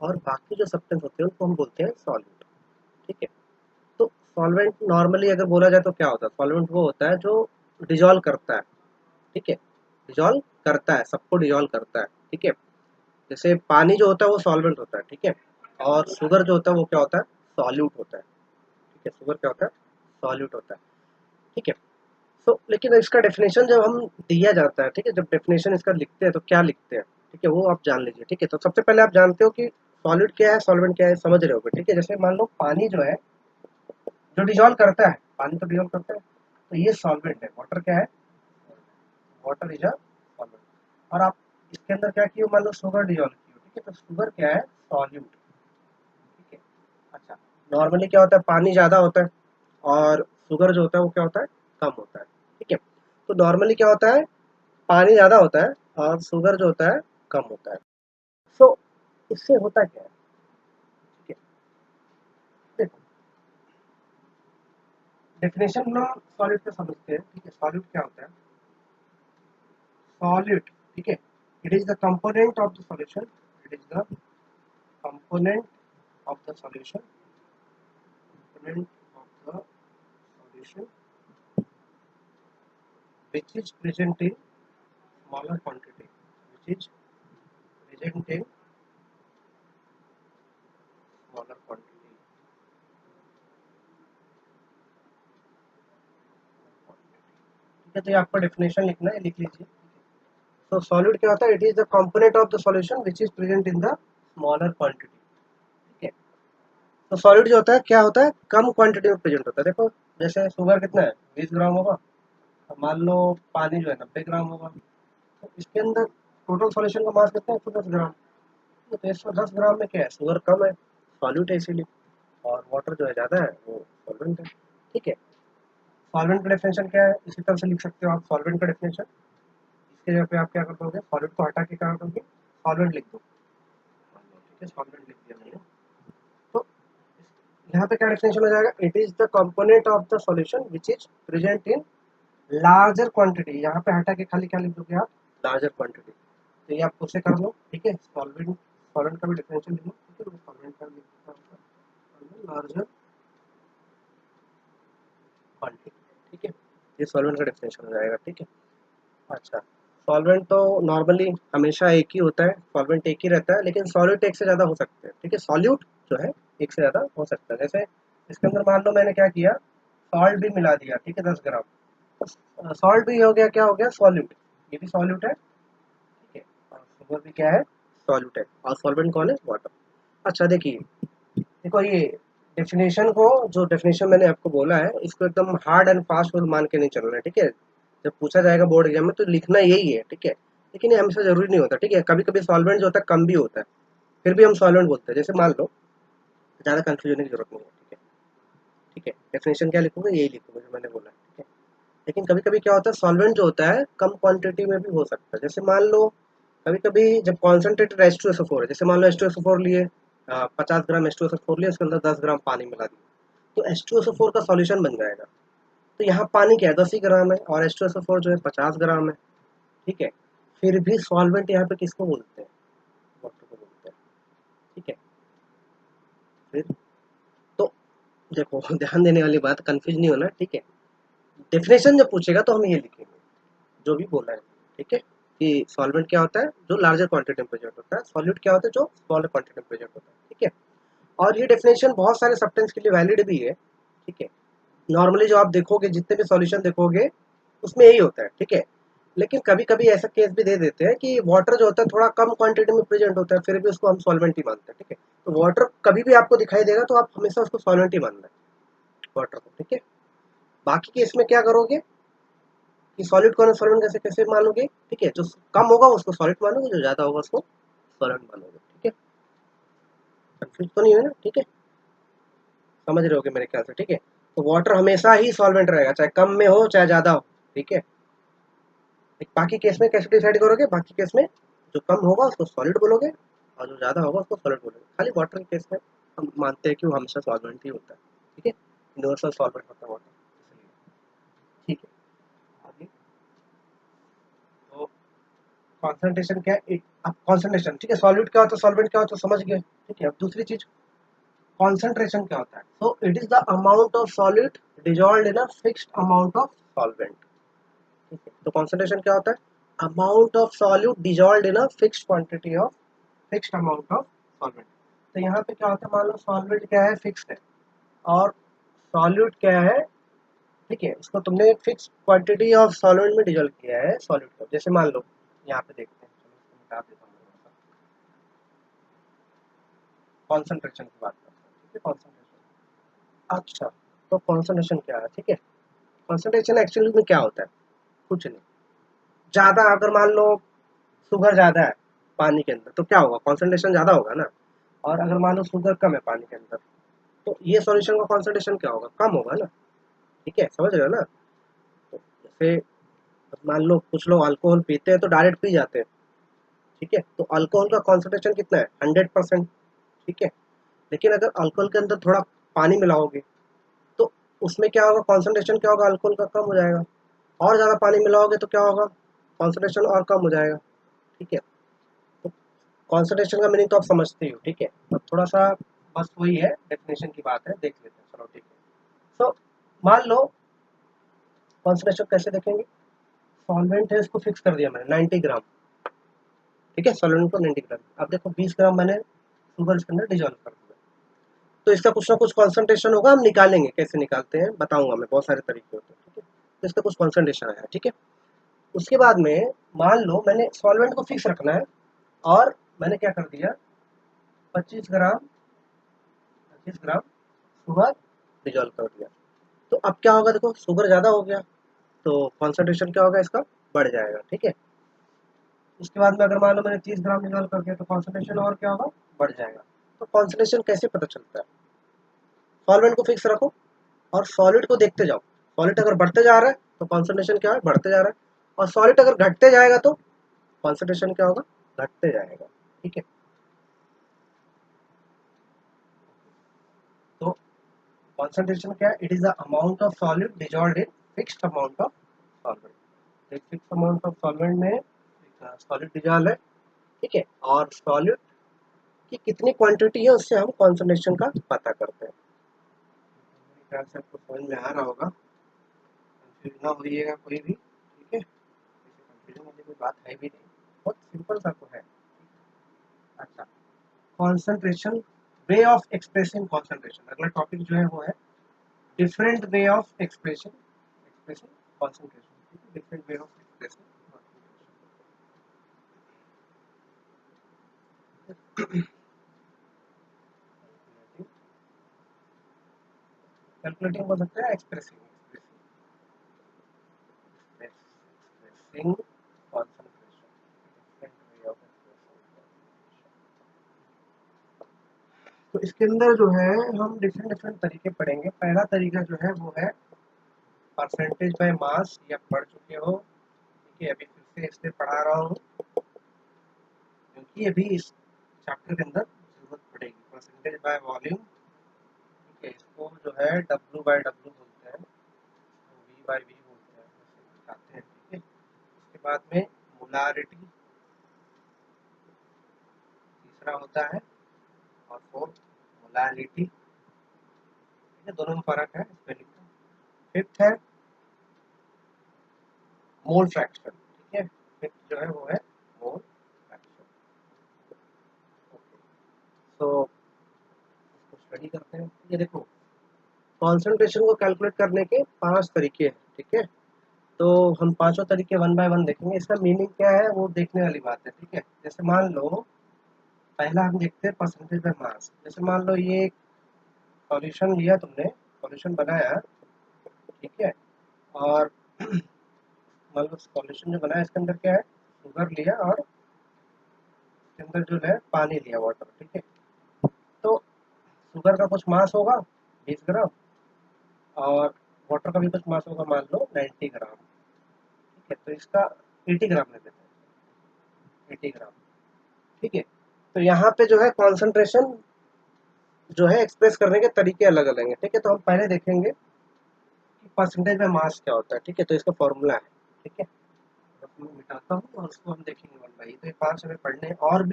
और बाकी जो सब्सटेंस होते हैं उनको हम बोलते हैं सॉल्यूट, ठीक है। तो सॉल्वेंट नॉर्मली अगर बोला जाए तो क्या होता है, सॉल्वेंट वो होता है जो डिजॉल्व करता है, ठीक है, डिजॉल्व करता है, सबको डिजॉल्व करता है, ठीक है। जैसे पानी जो होता है वो सॉल्वेंट होता है, ठीक है, और शुगर जो होता है वो क्या होता है, सॉल्यूट होता है, ठीक है। शुगर क्या होता है, सॉल्यूट होता है, ठीक है। तो लेकिन इसका डेफिनेशन जब हम दिया जाता है, ठीक है, जब डेफिनेशन इसका लिखते हैं तो क्या लिखते हैं, ठीक है, वो आप जान लीजिए, ठीक है। तो सबसे पहले आप जानते हो कि सॉलिड क्या है, सॉल्वेंट क्या है, समझ रहे होगे, ठीक है। जैसे मान लो पानी जो है, जो डिजॉल्व करता है, पानी तो डिजॉल्व करता है, तो ये सॉल्वेंट है। वाटर क्या है, वाटर इज अ सॉल्वेंट। और आप इसके अंदर क्या किए, मान लो शुगर डिजॉल्व की हो, ठीक है, तो शुगर क्या है, सॉल्यूट, ठीक है। अच्छा, नॉर्मली क्या होता है, पानी ज़्यादा होता है और शुगर जो होता है वो क्या होता है, कम होता है, ठीक है। तो नॉर्मली क्या होता है, पानी ज़्यादा होता है और शुगर जो होता है कम होता है। सो इससे होता क्या है, ठीक है। देखो, डेफिनेशन हम सॉलिड का समझते हैं, ठीक है। सॉलिड क्या होता है, सॉलिड, ठीक है, it is the component of the solution, it is the component of the solution, component of the solution which is present in smaller quantity, which is present in smaller quantity, ठीक है। तो ये आपको definition लिखना है, लिख लीजिए। तो सॉलिड क्या होता है, it is the component of the solution which is present in the smaller quantity, ठीक है। तो सॉलिड जो होता है क्या होता है, कम क्वांटिटी में प्रेजेंट होता है। देखो, जैसे शुगर कितना है, 20 ग्राम होगा, तो मान लो पानी जो है 90 ग्राम होगा, तो इसके अंदर टोटल सॉल्यूशन का मास कितना है, 110 ग्राम। तो 110 ग्राम में क्या है, शुगर कम है, सॉल्यूट है इसीलिए, और वाटर जो है ज़्यादा है, वो सॉल्वेंट है, ठीक है। सॉल्वेंट का डेफिनेशन क्या है, इसी तरह से लिख सकते हो आप सॉल्वेंट का डेफिनेशन। इसके जगह पे आप क्या कर दोगे, सॉलिड को हटा के क्या कर दोगे, सॉल्वेंट लिख दो, ठीक है, सॉल्वेंट लिख दिया मैंने। तो यहाँ पे क्या डेफिनेशन हो जाएगा, it is the component of the solution which is present in larger quantity. यहाँ पे हटा के खाली क्या लिख दोगे आप, लार्जर क्वांटिटी। तो ये आप उससे कर लो, ठीक है। सॉल्वेंट, सॉल्वेंट का भी डेफिनेशन लिख लो, ठीक है। सॉल्वेंट का लिख देता हूँ, लार्जर क्वांटिटी, ठीक है। ये सॉल्वेंट का डेफिनेशन हो जाएगा, ठीक है। अच्छा, सॉल्वेंट तो नॉर्मली हमेशा एक ही होता है, सॉल्वेंट एक ही रहता है, लेकिन सॉल्यूट एक से ज़्यादा हो सकते हैं, ठीक है। सॉल्यूट जो है एक से ज़्यादा हो सकता है। जैसे इसके अंदर मान लो मैंने क्या किया, सॉल्ट भी मिला दिया, ठीक है, 10 ग्राम। सॉल्ट भी हो गया, क्या हो गया, सॉल्यूट, ये भी सॉल्यूट है, ठीक है। और शुगर भी क्या है, सॉल्यूट है, और सॉल्वेंट कौन है, वाटर। अच्छा देखिए, देखो ये डेफिनेशन को, जो डेफिनेशन मैंने आपको बोला है, इसको एकदम हार्ड एंड फास्ट रूल मान के नहीं चलना है, ठीक है। जब पूछा जाएगा बोर्ड एग्जाम में तो लिखना यही है, ठीक है। लेकिन ये हमेशा जरूरी नहीं होता, ठीक है। कभी कभी सॉल्वेंट जो होता है कम भी होता है, फिर भी हम सॉल्वेंट बोलते हैं। जैसे मान लो, ज़्यादा कंफ्यूजन की जरूरत नहीं है, ठीक है, ठीक है। डेफिनेशन क्या लिखोगे, यही लिखोगे जो मैंने बोला, ठीक है। लेकिन कभी कभी क्या होता है, सॉल्वेंट जो होता है कम क्वांटिटी में भी हो सकता है। जैसे मान लो कभी कभी जब कॉन्सेंट्रेटेड H2SO4 है, जैसे मान लो H2SO4 लिए, 50 ग्राम H2SO4 लिए, उसके अंदर 10 ग्राम पानी मिला दिया, तो H2SO4 का सॉल्यूशन बन जाएगा। तो यहाँ पानी क्या है, 10 ही ग्राम है, और H2SO4 जो है 50 ग्राम है, ठीक है। फिर भी सॉल्वेंट यहाँ पे किसको बोलते हैं, वाटर को बोलते हैं, ठीक है। फिर तो देखो ध्यान देने वाली बात, कंफ्यूज नहीं होना, ठीक है। डेफिनेशन जब पूछेगा तो हम ये लिखेंगे जो भी बोला है, ठीक है, कि सॉल्वेंट क्या होता है, जो लार्जर क्वांटिटी में प्रेजेंट होता है, सॉल्यूट क्या होता है, जो स्मॉलर क्वांटिटी में प्रेजेंट होता है, ठीक है। और ये डेफिनेशन बहुत सारे सब्सटेंस के लिए वैलिड भी है, ठीक है। नॉर्मली जो आप देखोगे, जितने भी सॉल्यूशन देखोगे उसमें यही होता है, ठीक है। लेकिन कभी कभी ऐसा केस भी दे देते हैं कि वाटर जो होता है थोड़ा कम क्वांटिटी में प्रेजेंट होता है, फिर भी उसको हम सॉल्वेंट ही मानते हैं, ठीक है। तो वाटर कभी भी आपको दिखाई देगा तो आप हमेशा उसको सॉल्वेंट ही मानना है, वाटर को, ठीक है। बाकी केस में क्या करोगे कि सॉलिड को सॉल्वेंट कैसे कैसे मानोगे, ठीक है। जो कम होगा उसको सॉलिड मानोगे, जो ज्यादा होगा उसको सॉल्वेंट मानोगे, ठीक है। कंफ्यूज तो नहीं है ना, ठीक है, समझ रहे होगे मेरे ख्याल से, ठीक है। तो वाटर हमेशा ही सॉल्वेंट रहेगा, चाहे कम में हो चाहे ज्यादा हो, ठीक है। बाकी केस में कैसे डिसाइड करोगे, बाकी केस में जो कम होगा उसको सॉलिड बोलोगे और जो ज्यादा होगा उसको सॉलिड बोलोगे। खाली वाटर के केस में हम मानते हैं कि वो हमेशा सॉल्वेंट ही होता है, ठीक है, यूनिवर्सल सॉल्वेंट होता है वाटर, इसलिए, ठीक है। आगे तो कॉन्सेंट्रेशन क्या है, अब कॉन्सेंट्रेशन, ठीक है, सॉलिड क्या होता है, सॉल्वेंट क्या होता है, समझ गए, ठीक है। अब दूसरी चीज कॉन्सेंट्रेशन क्या होता है, सो it is the amount of solid dissolved in a fixed amount of solvent, ठीक है। तो कॉन्सेंट्रेशन क्या होता है, amount of solute dissolved in a fixed quantity of fixed amount of solvent. तो यहाँ पे क्या होता है, मान लो सॉल्वेंट क्या है, फिक्स्ड है, और सॉल्यूट क्या है, ठीक है, उसको तुमने एक फिक्स क्वांटिटी ऑफ सॉल्वेंट में डिजोल्व किया है सॉल्यूट को। जैसे मान लो यहाँ पे देखते हैं, चलो इसको मिटा देता हूँ, कॉन्सेंट्रेशन की बात करते हैं, ठीक है, कॉन्सेंट्रेशन। अच्छा, तो कॉन्सेंट्रेशन क्या है, ठीक है। कॉन्सेंट्रेशन एक्चुअली में क्या होता है, कुछ नहीं, ज्यादा अगर मान लो शुगर ज्यादा है पानी के अंदर तो क्या होगा, कॉन्सेंट्रेशन ज्यादा होगा ना। और अगर मान लो शुगर कम है पानी के अंदर तो ये सॉल्यूशन का कॉन्सेंट्रेशन क्या होगा, कम होगा ना, ठीक है, समझ रहे हो ना। तो जैसे मान लो कुछ लोग अल्कोहल पीते हैं तो डायरेक्ट पी जाते हैं, ठीक है, तो अल्कोहल का कॉन्सेंट्रेशन कितना है, 100%, ठीक है। लेकिन अगर अल्कोहल के अंदर थोड़ा पानी मिलाओगे तो उसमें क्या होगा, कॉन्सेंट्रेशन क्या होगा, अल्कोहल का कम हो जाएगा। और ज़्यादा पानी मिलाओगे तो क्या होगा, कॉन्सेंट्रेशन और कम हो जाएगा, ठीक है। तो कॉन्सेंट्रेशन का मीनिंग तो आप समझते ही हो, ठीक है। अब थोड़ा सा बस वही है, डेफिनेशन की बात है, देख लेते हैं, चलो ठीक है। तो मान लो कॉन्सेंट्रेशन कैसे देखेंगे, सॉल्वेंट है, इसको फिक्स कर दिया मैंने 90 ग्राम, ठीक है, सॉल्वेंट को 90 ग्राम। अब देखो 20 ग्राम मैंने शुगर इसके अंदर डिजोल्व कर दिया, तो इसका कुछ ना कुछ कॉन्सेंट्रेशन होगा, हम निकालेंगे, कैसे निकालते हैं बताऊंगा मैं, बहुत सारे तरीके होते हैं, ठीक है। तो इसका कुछ कॉन्सेंट्रेशन आया, ठीक है। उसके बाद में मान लो मैंने सॉल्वेंट को फिक्स रखना है और मैंने क्या कर दिया, 25 ग्राम शुगर डिजोल्व कर दिया। तो अब क्या होगा, देखो शुगर ज़्यादा हो गया तो कॉन्सेंट्रेशन क्या होगा इसका, बढ़ जाएगा, ठीक है। उसके बाद में अगर मान लो मैंने 30 ग्राम डिजोल्व कर दिया तो कॉन्सेंट्रेशन और क्या होगा, बढ़ जाएगा। तो कॉन्सेंट्रेशन कैसे पता चलता है, सॉल्वेंट को फिक्स रखो और सॉलिड को देखते जाओ, सॉलिड अगर बढ़ते जा रहा है तो कॉन्सेंट्रेशन क्या है, बढ़ते जा रहा है, और सॉलिड अगर घटते जाएगा तो कॉन्सेंट्रेशन क्या होगा, घटते जाएगा, ठीक है। तो कॉन्सेंट्रेशन क्या है, it is the amount of solid dissolved in fixed amount of solvent. एक फिक्स अमाउंट ऑफ सॉल्वेंट में सॉलिड डिजॉल्व है, ठीक है, और सॉलिड की कितनी क्वांटिटी है उससे हम कॉन्सेंट्रेशन का पता करते हैं। मेरे ख्याल से आपको समझ में आ रहा होगा, कंफ्यूज ना होइएगा कोई भी, ठीक है, कंफ्यूजन वाली कोई बात है भी नहीं, बहुत सिंपल सा तो है। अच्छा, concentration, way of expressing concentration, अगला टॉपिक जो है वो है different way of expression expressing concentration, different way of expressing concentration. Calculating बोल सकते हैं, expressing expressing concentration, different way of expressing. तो इसके अंदर जो है हम डिफरेंट डिफरेंट तरीके पढ़ेंगे। पहला तरीका जो है वो है परसेंटेज बाय मास, या पढ़ चुके हो, ठीक है, अभी फिर से इसलिए पढ़ा रहा हूँ क्योंकि अभी इस चैप्टर के अंदर जरूरत पड़ेगी। परसेंटेज बाय वॉल्यूम, ठीक है, इसको जो है डब्ल्यू बाय डब्ल्यू बोलते हैं, वी बाय वी बोलते हैं, ऐसे दिखाते हैं, ठीक है। उसके बाद में मोलारिटी तीसरा होता है, और फोर्थ मोलारिटी, ठीक है, दोनों में फर्क है स्पेलिंग का। फिफ्थ है मोल फ्रैक्शन, ठीक है, फिफ्थ जो है वो है मोल फ्रैक्शन। ओके, तो इसको स्टडी करते हैं। ये देखो कॉन्सेंट्रेशन को कैलकुलेट करने के 5 तरीके हैं, ठीक है। तो हम पांचों तरीके वन बाय वन देखेंगे, इसका मीनिंग क्या है वो देखने वाली बात है, ठीक है। जैसे मान लो पहला हम देखते हैं परसेंटेज बाय मास। जैसे मान लो ये एक सॉल्यूशन लिया तुमने, सॉल्यूशन बनाया, ठीक है, और मान लो सॉल्यूशन जो बनाया इसके अंदर क्या है, शुगर लिया और इसके अंदर जो है पानी लिया, वाटर, ठीक है। तो शुगर का कुछ मास होगा 20 ग्राम, और वाटर का भी कुछ मास होगा मान लो 90 ग्राम, ठीक है। तो इसका 80 ग्राम ले लेते हैं, 80 ग्राम, ठीक है। तो यहाँ पे जो है कॉन्सेंट्रेशन जो है एक्सप्रेस करने के तरीके अलग अलग हैं, ठीक है। तो हम पहले देखेंगे कि परसेंटेज में मास क्या होता है, ठीक है। तो इसका फॉर्मूला है, ठीक है। तो मैं मिटाता हूँ और उसको हम देखेंगे वन बाई। तो ये 5 हमें पढ़ने हैं, और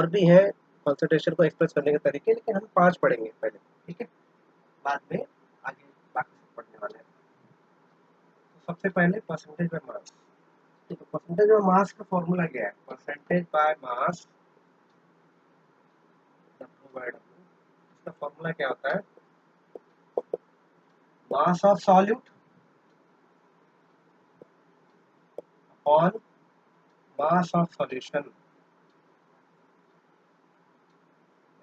भी है कॉन्सेंट्रेशन को एक्सप्रेस करने के तरीके, लेकिन हम 5 पढ़ेंगे पहले, ठीक है। बाद में आगे बाकी सब पढ़ने वाले हैं। तो सबसे पहले परसेंटेज बाय मास, ठीक है। परसेंटेज बाय मास का फॉर्मूला क्या है, percentage by mass, W by W। इसका फॉर्मूला क्या होता है, mass of solute upon mass of solution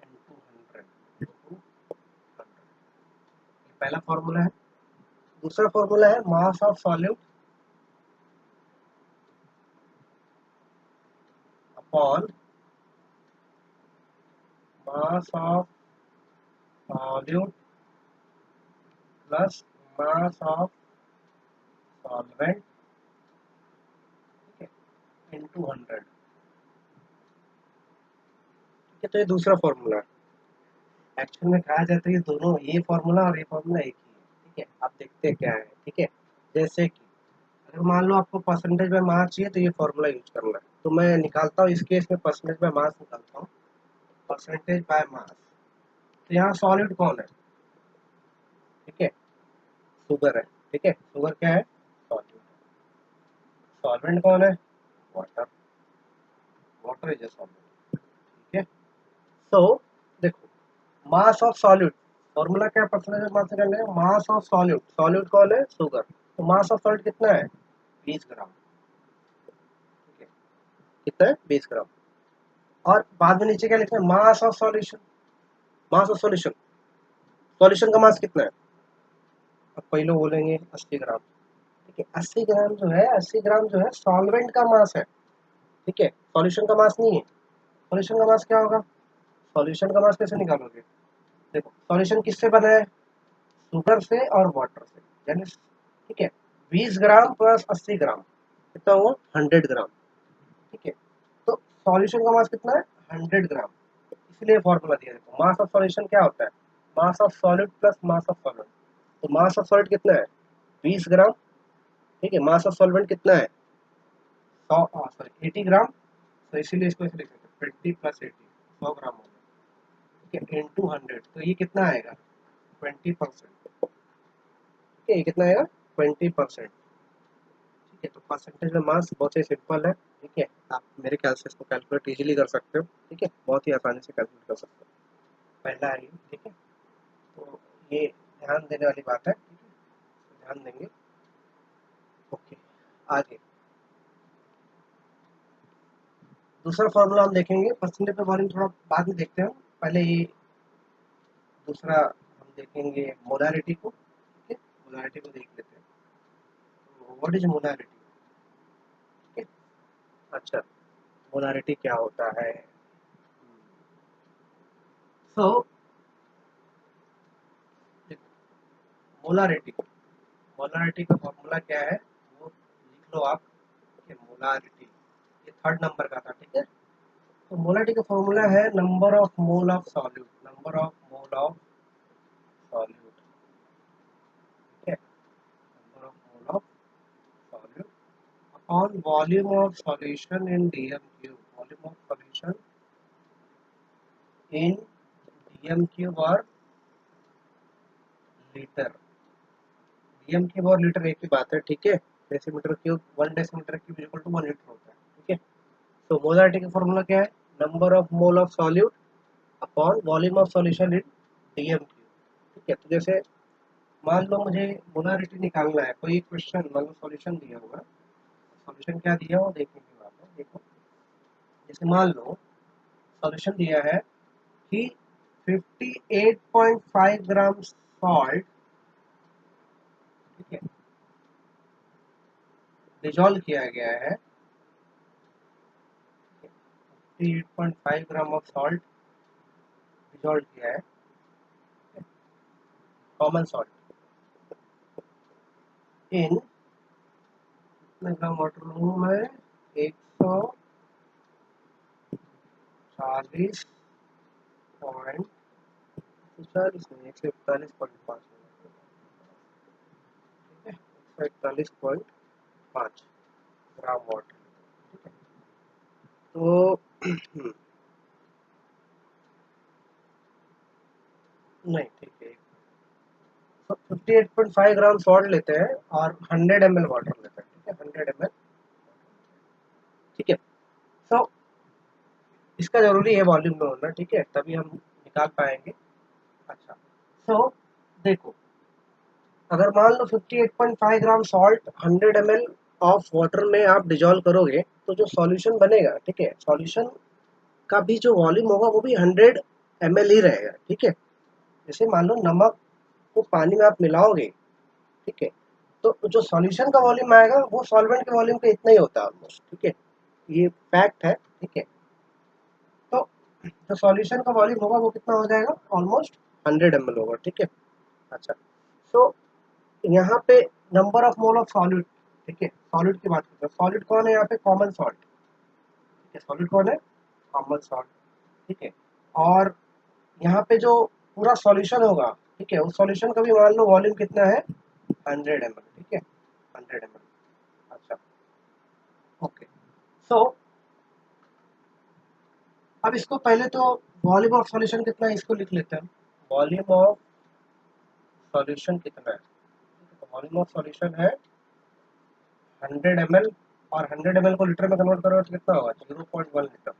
into 100, पहला फॉर्मूला है। दूसरा फॉर्मूला है mass of solute upon mass of solute plus mass of solvent, ठीक है, इनटू 100, ठीक है। तो ये दूसरा फॉर्मूला है। एक्चुअल में कहा जाता है ये दोनों, ये फॉर्मूला और ये फॉर्मूला एक ही है, ठीक है। आप देखते हैं क्या है, ठीक है। जैसे कि अगर मान लो आपको परसेंटेज बाय मास चाहिए तो ये फॉर्मूला यूज करना है। तो मैं निकालता हूँ इस केस में परसेंटेज बाय मास निकालता हूँ, परसेंटेज बाय मास। तो यहाँ सॉलिड कौन है, ठीक है, शुगर है, ठीक है। शुगर क्या है, सॉल्यूट। सॉल्वेंट कौन है, water, water is a solvent, ठीक है। तो देखो, मास ऑफ सॉल्यूट, फॉर्मूला क्या है परसेंटेज मास से करने का, मास ऑफ सॉल्यूट, सॉल्यूट कौन है, शुगर। तो मास ऑफ सॉल्यूट कितना है, 20 ग्राम, ठीक है। कितना है, 20 ग्राम। और बाद में नीचे क्या लिखना है, mass of solution, mass of solution, solution का मास कितना है। अब कई लोग बोलेंगे 80 ग्राम, ठीक है। 80 ग्राम जो है, 80 ग्राम जो है सॉल्वेंट का मास है, ठीक है, सॉल्यूशन का मास नहीं है। सॉल्यूशन का मास क्या होगा, सॉल्यूशन का मास कैसे निकालोगे, देखो सॉल्यूशन किससे बना है, शुगर से और वाटर से, यानी, ठीक है। 20 ग्राम प्लस 80 ग्राम कितना हुआ, 100 ग्राम, ठीक है। तो सॉल्यूशन का मास कितना है, 100 ग्राम। इसलिए फॉर्मूला दिया, देखो मास ऑफ सॉल्यूशन क्या होता है, mass of solid plus mass of solvent. तो मास ऑफ सॉलिड कितना है, 20 ग्राम, ठीक है। मास ऑफ सॉल्वेंट कितना है, 80 ग्राम। तो इसीलिए इसको ऐसे लिख सकते हैं, 20 + 80, 100 ग्राम हो गया, ठीक है, इंटू 100। तो ये कितना आएगा, 20%, ठीक है। ये कितना आएगा, 20%, ठीक है। तो परसेंटेज में मास बहुत ही सिंपल है, ठीक है। आप मेरे ख्याल से इसको कैलकुलेट इजीली कर सकते हो, ठीक है, बहुत ही आसानी से कैलकुलेट कर सकते हो। पहला है ये, ठीक है। तो ये ध्यान देने वाली बात है, ठीक है, तो ध्यान देंगे। ओके, आगे दूसरा फॉर्मूला हम देखेंगे, परसेंटेज के बारे में थोड़ा बाद में देखते हैं। पहले ये दूसरा हम देखेंगे मोलारिटी को, ठीक है। मोलारिटी को देख लेते हैं, तो व्हाट इज मोलारिटी, ठीक है। अच्छा, मोलारिटी क्या होता है, सो मोलारिटी, मोलारिटी का फॉर्मूला क्या है, वो लिख लो आप, कि मोलारिटी ये 3rd नंबर का था, ठीक है। तो मोलारिटी का फॉर्मूला है number of mole of solute, number of mole of solute, ठीक है, number of mole of solute upon volume of solution in DM cube, volume of solution in DM cube और लीटर। डीएम क्यूब और litre एक ही बात है, ठीक है। Decimetre cube, 1 decimetre cube equal to 1 litre होता है, ठीक है। तो मोलारिटी का फॉर्मूला क्या है, number of mole of solute upon volume of solution in DM cube, ठीक है। तो जैसे मान लो मुझे मोलारिटी निकालना है, कोई क्वेश्चन मान लो सॉल्यूशन दिया होगा, सॉल्यूशन क्या दिया हो देखने की बात है, देखो जैसे मान लो सॉल्यूशन दिया है कि 58.5 ग्राम सॉल्ट, ठीक है, डिजोल्व किया गया है, 58.5 ग्राम ऑफ सॉल्ट डिजोल्व किया है, कॉमन सॉल्ट इन कितने ग्राम वाटर लूँ मैं, 140 पॉइंट 141.5, ठीक है, 141.5 ग्राम वाटर, ठीक है। तो नहीं, ठीक है, तो 58.5 ग्राम सॉल्ट लेते हैं और 100 ml वाटर लेते हैं, ठीक है, 100 ml, ठीक है। तो इसका जरूरी है वॉल्यूम में होना, ठीक है, तभी हम निकाल पाएंगे। अच्छा, तो देखो, अगर मान लो 58.5 ग्राम सॉल्ट 100 ml ऑफ वाटर में आप डिजोल्व करोगे, तो जो सॉल्यूशन बनेगा, ठीक है, सॉल्यूशन का भी जो वॉल्यूम होगा वो भी 100 ml ही रहेगा, ठीक है। जैसे मान लो नमक को पानी में आप मिलाओगे, ठीक है, तो जो सॉल्यूशन का वॉल्यूम आएगा वो सॉल्वेंट के वॉल्यूम के इतना ही होता है ऑलमोस्ट, ठीक है, ये फैक्ट है, ठीक है। तो जो सॉल्यूशन का वॉल्यूम होगा वो कितना हो जाएगा, ऑलमोस्ट 100 ml होगा, ठीक है। अच्छा, तो यहाँ पे number of mole of solute, ठीक है, सॉल्यूट की बात करते हैं, सॉल्यूट कौन है यहाँ पे, कॉमन सॉल्ट, ठीक है, सॉल्यूट कौन है, कॉमन सॉल्ट, ठीक है। और यहाँ पे जो पूरा सॉल्यूशन होगा, ठीक है, उस सॉल्यूशन का भी मान लो वॉल्यूम कितना है, 100 ml, ठीक है, 100 ml। अच्छा, ओके, सो अब इसको पहले तो वॉल्यूम ऑफ सॉल्यूशन कितना है इसको लिख लेते हैं, वॉल्यूम ऑफ सॉल्यूशन कितना है, तो वॉल्यूम ऑफ सॉल्यूशन है 100 ml, और 100 ml को लीटर में कन्वर्ट करोगे तो कितना होगा, 0.1 लीटर।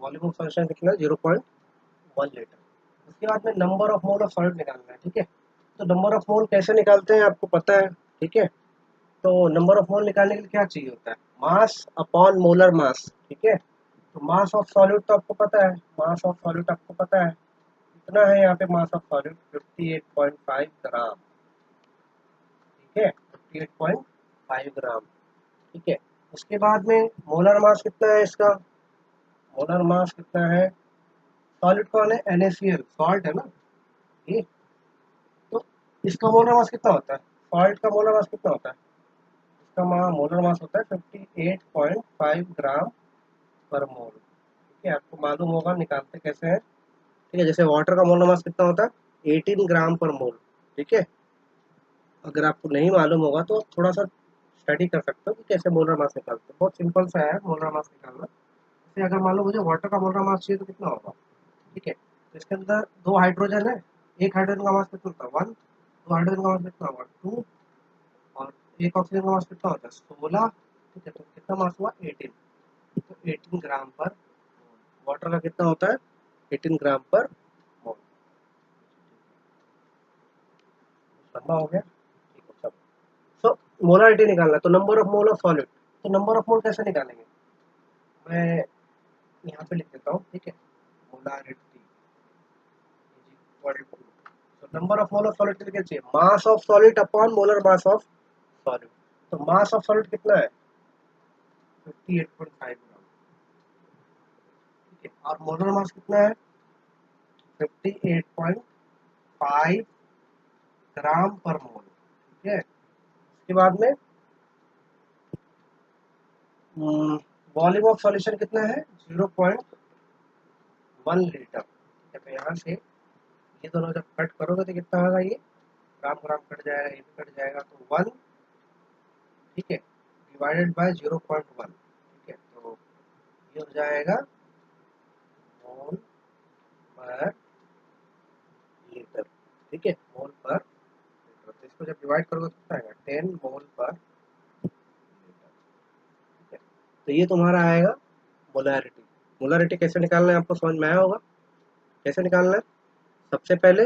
वॉल्यूम ऑफ सॉल्यूशन कितना है, 0.1 लीटर। उसके बाद में number of mole of solute निकालना है, ठीक है। तो नंबर ऑफ मोल कैसे निकालते हैं आपको पता है, ठीक है। तो नंबर ऑफ मोल निकालने के लिए क्या चाहिए होता है, मास अपॉन मोलर मास, ठीक है। तो मास ऑफ सॉल्यूट तो आपको पता है, मास ऑफ सॉल्यूट आपको पता है कितना है, यहाँ पे मास ऑफ सॉल्यूट 58.5 ग्राम, ठीक है, 58.5 ग्राम, ठीक है। उसके बाद में मोलर मास कितना है इसका, मोलर मास कितना है, सॉलिड कौन है, NaCl, सॉल्ट है ना ये। तो इसका मोलर मास कितना होता है, सॉल्ट का मोलर मास कितना होता है, इसका मोलर मास होता है 58.5 ग्राम पर मोल, ठीक है। आपको मालूम होगा, निकालते कैसे हैं, ठीक है। जैसे वाटर का मोलर मास कितना होता है, 18 ग्राम पर मोल, ठीक है। अगर आपको नहीं मालूम होगा तो आप थोड़ा सा स्टडी कर सकते हो कि कैसे मोलर मास निकालते हैं, बहुत सिंपल सा है मोलर मास निकालना। जैसे अगर मान लो मुझे वाटर का मोलर मास चाहिए तो कितना होगा, ठीक है। तो इसके अंदर दो हाइड्रोजन है, एक हाइड्रोजन का मास कितना होता है, 1, दो हाइड्रोजन का मास कितना होगा, 2, और एक ऑक्सीजन का मास कितना होता है, 16, ठीक है। तो कितना मास हुआ, 18, तो 18 ग्राम पर मोल। वाटर का कितना होता है, 18 ग्राम पर मोल। लंबा हो गया, ठीक है, सब। सो मोलारिटी निकालना है, तो number of mole of solid, तो नंबर ऑफ मोल कैसे निकालेंगे, मैं यहाँ पे लिख देता हूँ, ठीक है। मोलारिटी इक्वल टू, तो number of mole of solid कितने चाहिए, mass of solid upon molar mass of solid. तो मास ऑफ सॉलिड कितना है, 58.5 ग्राम, ठीक है। और मोलर मास कितना है, 58.5 ग्राम पर मोल, ठीक है। उसके बाद में वॉल्यूम ऑफ सॉल्यूशन कितना है, 0.1 लीटर, ठीक है। तो यहाँ से ये दोनों जब कट करोगे तो कितना होगा, ये ग्राम ग्राम कट जाएगा, ये भी कट जाएगा, तो 1, ठीक है, डिवाइडेड बाय 0.1, ठीक है। तो ये हो जाएगा मोल पर लीटर, ठीक है, मोल पर लीटर। तो इसको जब डिवाइड करोगे तो कितना आएगा, 10 मोल पर लीटर, ठीक है। तो ये तुम्हारा आएगा मोलारिटी। मोलारिटी कैसे निकालना है आपको समझ में आया होगा, कैसे निकालना है। सबसे पहले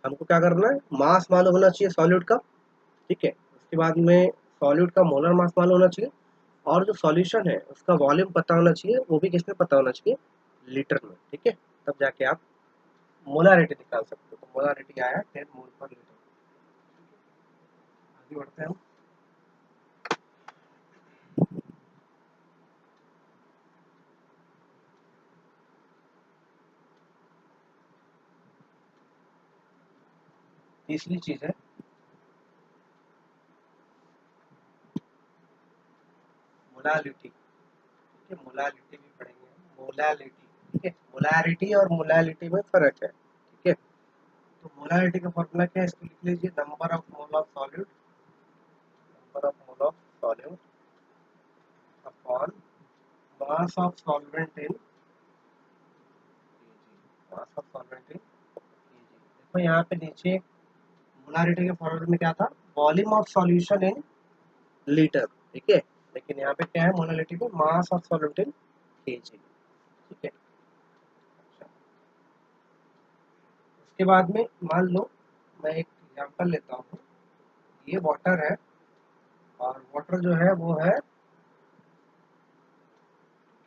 हमको क्या करना है, मास मालूम होना चाहिए सॉल्यूट का, ठीक है। उसके बाद में सॉल्यूट का मोलर मास मालूम होना चाहिए, और जो सॉल्यूशन है उसका वॉल्यूम पता होना चाहिए, वो भी किसमें पता होना चाहिए, लीटर में, ठीक है। तब जाके आप मोलारिटी निकाल सकते हो। तो मोलारिटी आया 10 मोल पर लीटर। आगे बढ़ते हैं हम। तीसरी चीज है मोलालिटी। ठीक है, मोलालिटी भी पढ़ेंगे हम। मोलालिटी, ठीक है, मोलारिटी और मोलालिटी में फर्क है। ठीक है, तो मोलारिटी का फॉर्मूला क्या है, इसको लिख लीजिए, number of mole of solute, number of mole of solute upon mass of solvent in KG, mass of solvent in KG. देखो यहाँ पे नीचे मोलारिटी के फॉर्मूले में क्या था, volume of solution in litre. ठीक है, लेकिन यहाँ पे क्या है, मोलारिटी में मास ऑफ सॉल्वेंट इन केजी। ठीक है, अच्छा, उसके बाद में मान लो मैं एक एग्जांपल लेता हूँ, ये वाटर है और वाटर जो है वो है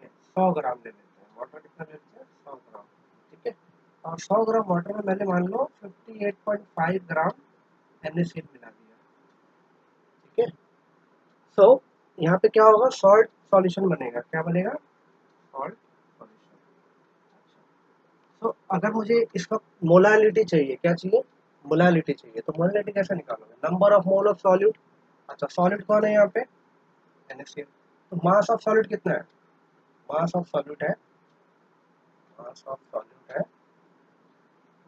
100 ग्राम ले लेते हैं। वाटर कितना लेते हैं, 100 ग्राम। ठीक है, और 100 ग्राम वाटर में मैंने मान लो 58.5 ग्राम NaCl मिला दिया। ठीक है, सो यहाँ पे क्या होगा, सॉल्ट सॉल्यूशन बनेगा। क्या बनेगा, सॉल्ट सॉल्यूशन। तो अगर मुझे इसका मोलालिटी चाहिए, क्या चाहिए, मोलालिटी चाहिए, तो मोलालिटी कैसे निकालोगे, number of mole of solute. अच्छा, सॉल्यूट कौन है यहाँ पे, NaCl। तो मास ऑफ सॉल्यूट कितना है, मास ऑफ सॉल्यूट है, मास ऑफ सॉल्यूट है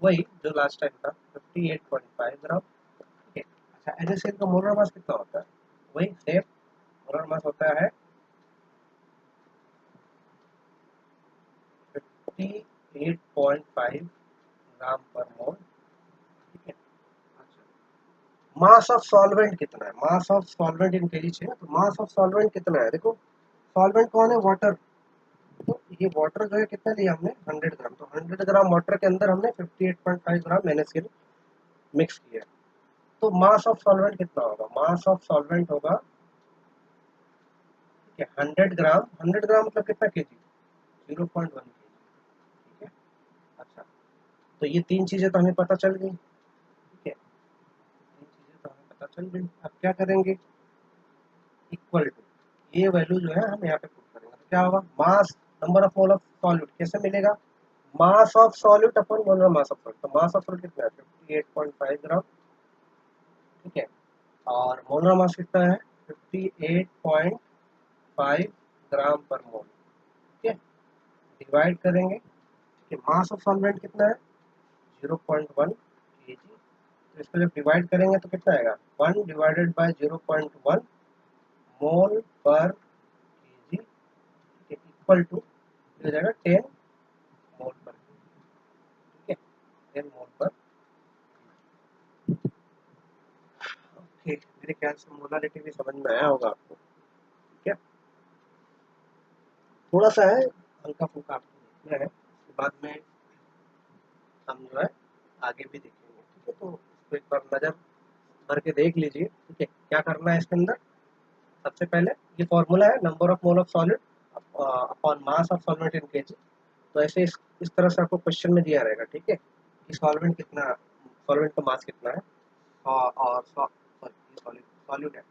वही जो लास्ट टाइम था 58.5 ग्राम। ठीक है, अच्छा, NaCl का मोलर मास कितना होता है, वही सेम, मोलर मास होता है 58.5 ग्राम पर मोल। ठीक है, अच्छा, मास ऑफ सॉल्वेंट कितना है, mass of solvent in KG है, तो मास ऑफ सॉल्वेंट कितना है, देखो सॉल्वेंट कौन है, वाटर। तो ये वाटर जो है कितना लिया हमने, 100 ग्राम। तो 100 ग्राम वाटर के अंदर हमने 58.5 ग्राम NaCl मिक्स किया। तो मास ऑफ सॉल्वेंट कितना होगा, मास ऑफ सॉल्वेंट होगा, ठीक है, 100 ग्राम, 100 ग्राम मतलब कितना केजी, 0.1 केजी। ठीक है, अच्छा, तो ये तीन चीजें तो हमें पता चल गई। ठीक है, तीन चीजें तो हमें पता चल गई। अब क्या करेंगे, इक्वल टू ये वैल्यू जो है हम यहाँ पे पुट करेंगे, तो क्या होगा, mass, number of mole of solute कैसे मिलेगा, मास ऑफ सॉल्यूट अपन मोलर मास ऑफ सॉल्यूट। तो मास ऑफ सॉल्यूट कितना है, 58.5 ग्राम। ठीक है, और मोलर मास कितना है, 58.5 ग्राम पर मोल। ठीक है, डिवाइड करेंगे। ठीक है, मास ऑफ सॉल्वेंट कितना है, 0.1 केजी। तो इसको जब डिवाइड करेंगे तो कितना आएगा, 1 डिवाइडेड बाय 0.1 मोल पर केजी। ठीक है, इक्वल टू हो जाएगा 10 मोल पर केजी। ठीक है, 10 मोल पर। ओके, मेरे ख्याल से मोलारिटी भी समझ में आया होगा आपको। ठीक है, थोड़ा सा है, हल्का फुल्का आपको देखना है, उसके बाद में हम जो है आगे भी देखेंगे। ठीक है, तो इसको एक बार नजर भर के देख लीजिए। ठीक है, क्या करना है इसके अंदर, सबसे पहले ये फॉर्मूला है, number of mole of solid upon mass of solvent in KG. तो ऐसे इस तरह से आपको क्वेश्चन में दिया रहेगा। ठीक है, कि सॉल्वेंट कितना, सॉल्वेंट का मास कितना है, और सॉल्यूट है,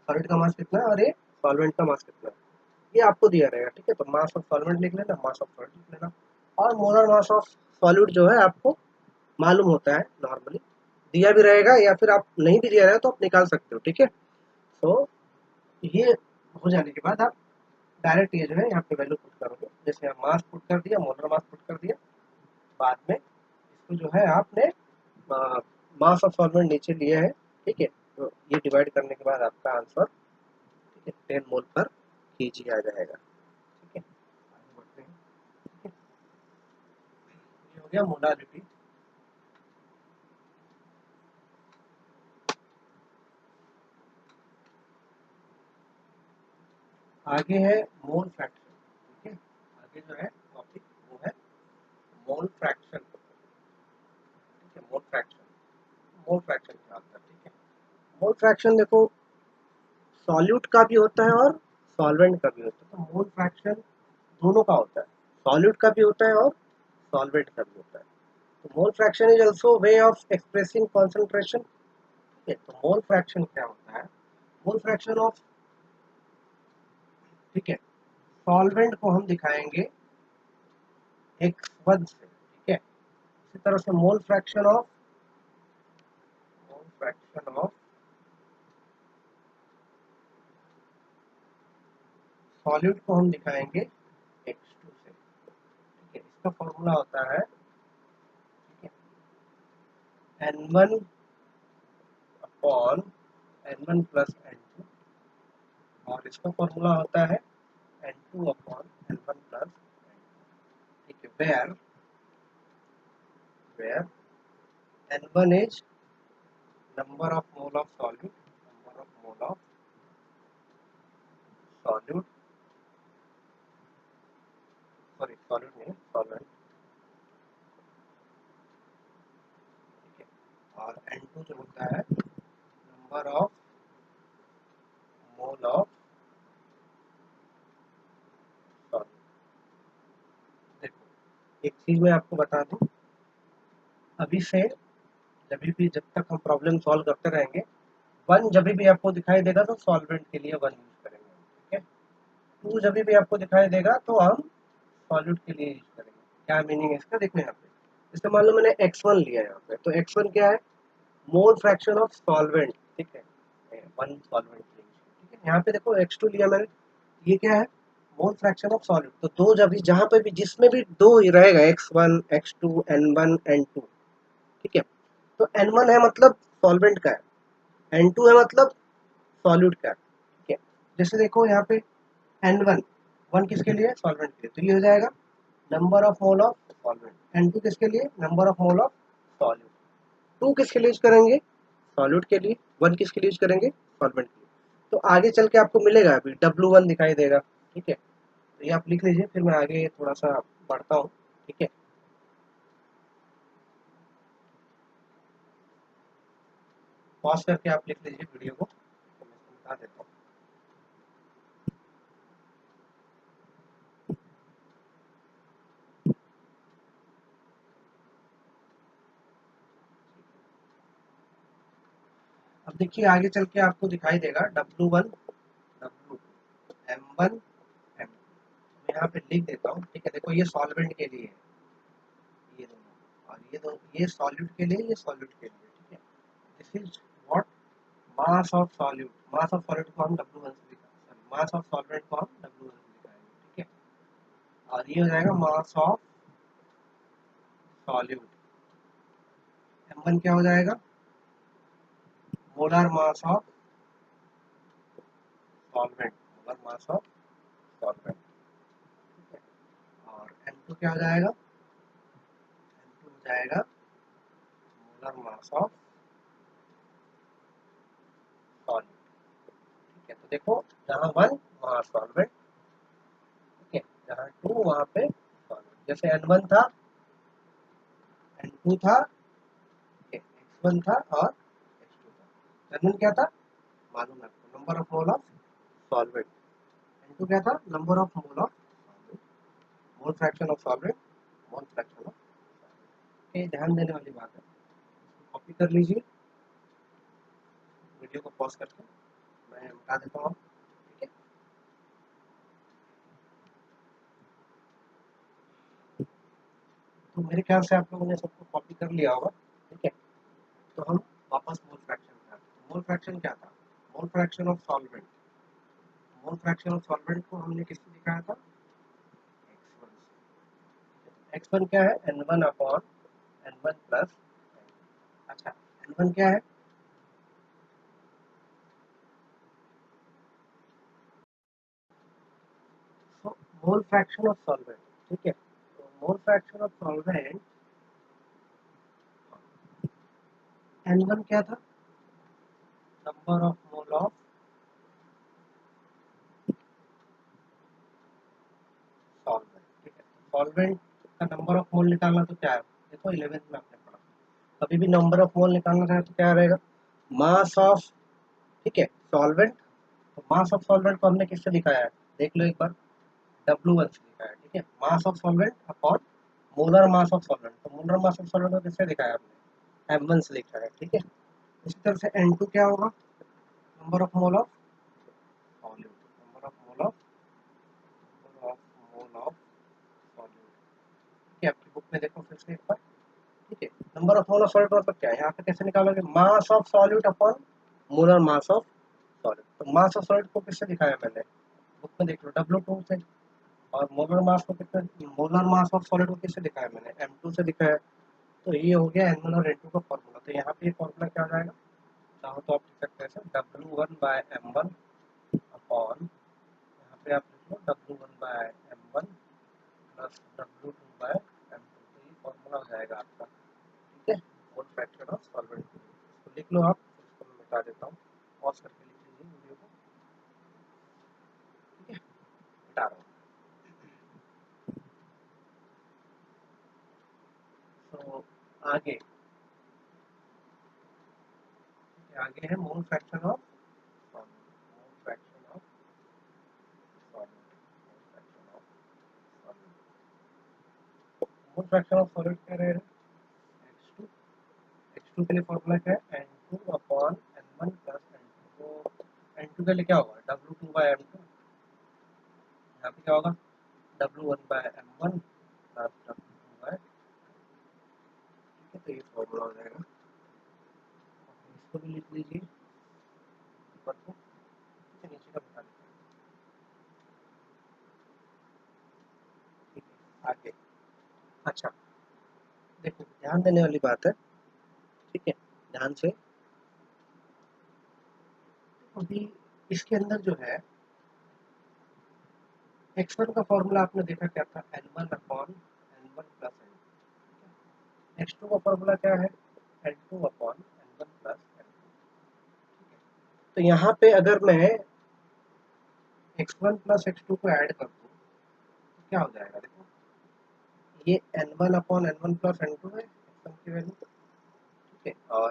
सॉलिड का मास कितना है और ये सॉल्वेंट का मास कितना है, ये आपको दिया रहेगा। ठीक है, तो मास ऑफ सॉल्वेंट लिख लेना, मास ऑफ सॉल्वेंट लिख लेना, और मोलर मास ऑफ सॉल्यूट जो है आपको मालूम होता है नॉर्मली, दिया भी रहेगा या फिर आप नहीं भी दिया रहेगा तो आप निकाल सकते हो। ठीक है, तो ये हो जाने के बाद आप डायरेक्ट ये जो है यहाँ पे वैल्यू पुट करोगे, जैसे आप मास पुट कर दिया, मोलर मास पुट कर दिया, बाद में इसको जो है आपने मास ऑफ सॉल्वेंट नीचे लिया है। ठीक है, तो ये डिवाइड करने के बाद आपका आंसर, ठीक है, 10 मोल पर केजी आ जाएगा। ठीक है, आगे बढ़ते हैं। ठीक है, ये हो गया मोलारिटी। आगे है मोल फ्रैक्शन। ठीक है, आगे जो है टॉपिक वो है मोल फ्रैक्शन। ठीक है, मोल फ्रैक्शन, मोल फ्रैक्शन क्या होता है। ठीक है, मोल फ्रैक्शन देखो सॉल्यूट का भी होता है और सॉल्वेंट का भी होता है। तो मोल फ्रैक्शन दोनों का होता है, सॉल्यूट का भी होता है और सॉल्वेंट का भी होता है। तो mole fraction is also way of expressing concentration. तो मोल फ्रैक्शन क्या होता है? मोल फ्रैक्शन ऑफ, ठीक है, सॉल्वेंट को हम दिखाएंगे x1 से, ठीक है। इसी तरह से मोल फ्रैक्शन ऑफ सॉल्यूट को हम दिखाएंगे x2 से, ठीक है। इसका फॉर्मूला होता है, ठीक है, n1 upon n1 plus n2, और इसका फॉर्मूला होता है n2 upon n1 plus n2, ठीक है। Where n1 is number of mole of solute, number of mole of solute, sorry solute नहीं, solvent, ठीक है। और n2 जो होता है number of mole of solute। देखो एक चीज मैं आपको बता दूं, अभी से जब तक हम प्रॉब्लम सॉल्व करते रहेंगे, वन जब भी आपको दिखाई देगा तो सॉल्वेंट के लिए वन यूज करेंगे, ठीक है। टू जब भी आपको दिखाई देगा तो हम सॉल्यूट के लिए यूज करेंगे। क्या मीनिंग है इसका, देखो यहाँ पे, जैसे मान लो मैंने x1 लिया यहाँ पे, तो x1 क्या है? मोल फ्रैक्शन ऑफ सॉल्वेंट, ठीक है, वन सॉल्वेंट, ठीक है। यहाँ पे देखो x2 लिया मैंने, ये क्या है? Mole fraction of solvent. तो दो जब भी जहाँ पे भी जिसमें भी दो ही रहेगा, x1 x2 n1 n2, ठीक है। तो n1 है मतलब सॉल्वेंट का है, n2 है मतलब सॉल्यूट का है, ठीक है। जैसे देखो यहाँ पे n1, वन किसके लिए? सॉल्वेंट के लिए, तो ये हो जाएगा number of mole of solvent. n2 किसके लिए? Number of mole of solute. Two किसके लिए यूज करेंगे? सॉल्यूट के लिए। वन किसके लिए यूज करेंगे? सॉल्वेंट के लिए। तो आगे चल के आपको मिलेगा, अभी W1 दिखाई देगा, ठीक है। तो ये आप लिख लीजिए, फिर मैं आगे थोड़ा सा बढ़ता हूँ, ठीक है। पॉज करके आप लिख लीजिए वीडियो को, तो मैं इसको बता देता हूँ। अब देखिए आगे चल के आपको दिखाई देगा W1 W2 M1 M2। मैं यहाँ पे लिख देता हूँ, ठीक है। देखो ये सॉल्वेंट के लिए है, ये दोनों, और ये सॉल्यूट के लिए, ये सॉल्यूट के लिए, ठीक है। This is what? Mass of solute. Mass of solute को हम W1 से दिखाएंगे, सॉरी मास ऑफ सॉल्वेंट को हम W1 से दिखाएंगे, ठीक है। और ये हो जाएगा मास ऑफ सॉल्यूट। M1 क्या हो जाएगा? Molar mass of solvent, molar mass of solvent, ठीक है। और M2 क्या हो जाएगा? M2 हो जाएगा मोलर मास ऑफ सॉल्यूट, ठीक है। तो देखो जहाँ वन वहाँ सॉल्वेंट, ठीक है, जहाँ टू वहाँ पे सॉल्वेंट। जैसे N1 था, N2 था, x1 था और x2 था। N1 क्या था? मालूम है आपको, number of mole of solvent. N2 क्या था? Number of mole of solvent, mole fraction of solvent, mole fraction of, ये ध्यान देने वाली बात है। कॉपी कर लीजिए, वीडियो को पॉज करके मैं बता देता हूँ, ठीक है। तो मेरे ख्याल से आप लोगों ने सबको कॉपी कर लिया होगा, ठीक है। तो हम वापस मोल फ्रैक्शन पे आते हैं। मोल फ्रैक्शन क्या था? Mole fraction of solvent. Mole fraction of solvent को हमने किससे दिखाया था? x1 से। x1 क्या है? n1 upon n1 plus. अच्छा, n1 क्या है? तो मोल फ्रैक्शन ऑफ सॉल्वेंट, ठीक है। तो mole fraction of solvent n1 क्या था? Number of mole of solvent, ठीक है। सॉल्वेंट का नंबर ऑफ मोल निकालना तो क्या है? देखो 11th में आपने पढ़ा, कभी भी नंबर ऑफ मोल निकालना चाहे तो क्या रहेगा? मास ऑफ, ठीक है, सॉल्वेंट। तो मास ऑफ सॉल्वेंट को हमने किससे दिखाया है? देख लो एक बार, W1 से दिखाया है, ठीक है। Mass of solvent upon molar mass of solvent, तो मोलर मास ऑफ सॉल्वेंट को किससे दिखाया आपने, m1 से लिखा है, ठीक है। इसी तरह से n2 क्या होगा, number of mole of solute, number of mole of solute, ठीक है। आपकी बुक में देखो फिर से एक बार, ठीक है। Number of mole of solute मतलब क्या है, यहाँ पे कैसे निकालोगे, मास of solute upon molar mass of solute. तो मास ऑफ सॉल्यूट को किससे दिखाया मैंने, बुक में देख लो W2 से, और मोलर मास को कितने, मोलर मास ऑफ सॉलिड को किससे दिखाया मैंने, M2 से दिखाया। तो ये हो गया N1 और N2 का फॉर्मूला। तो यहाँ पे ये फॉर्मूला क्या हो जाएगा, चाहो तो आप लिख सकते हैं W1/M1 अपॉन, यहाँ पे आप लिख लो W1/M1 प्लस W2/M2। तो ये फॉर्मूला हो जाएगा आपका, ठीक है, मोल फ्रैक्शन ऑफ सॉल्वेंट। तो लिख लो आप, इसको मैं मिटा देता हूँ, पॉज करके लिख लीजिए वीडियो को, ठीक है, मिटा रहा हूँ। तो आगे आगे है mole fraction of mole fraction of mole fraction of solid क्या रहेगा, x2, x2 के लिए फॉर्मूला क्या है, n2 upon n1 plus n2। तो n2 के लिए क्या होगा, W2/M2, यहाँ पे क्या होगा W1/M1 प्लस W2, ठीक है। तो ये फॉर्मूला हो जाएगा, इसको भी लिख लीजिए ऊपर को, ठीक है, नीचे का बता देते हैं, ठीक है। आगे, अच्छा देखो ध्यान देने वाली बात है, ठीक है, ध्यान से। अभी इसके अंदर जो है x1 का फॉर्मूला आपने देखा क्या था, n1 upon n1 plus n2। x2 का फॉर्मूला क्या है, n2 upon n1 plus n2। तो यहाँ पे अगर मैं x1 प्लस x2 को ऐड कर दूँ तो क्या हो जाएगा, देखो ये n1 upon n1 plus n2 है x1 की वैल्यू, ठीक है, और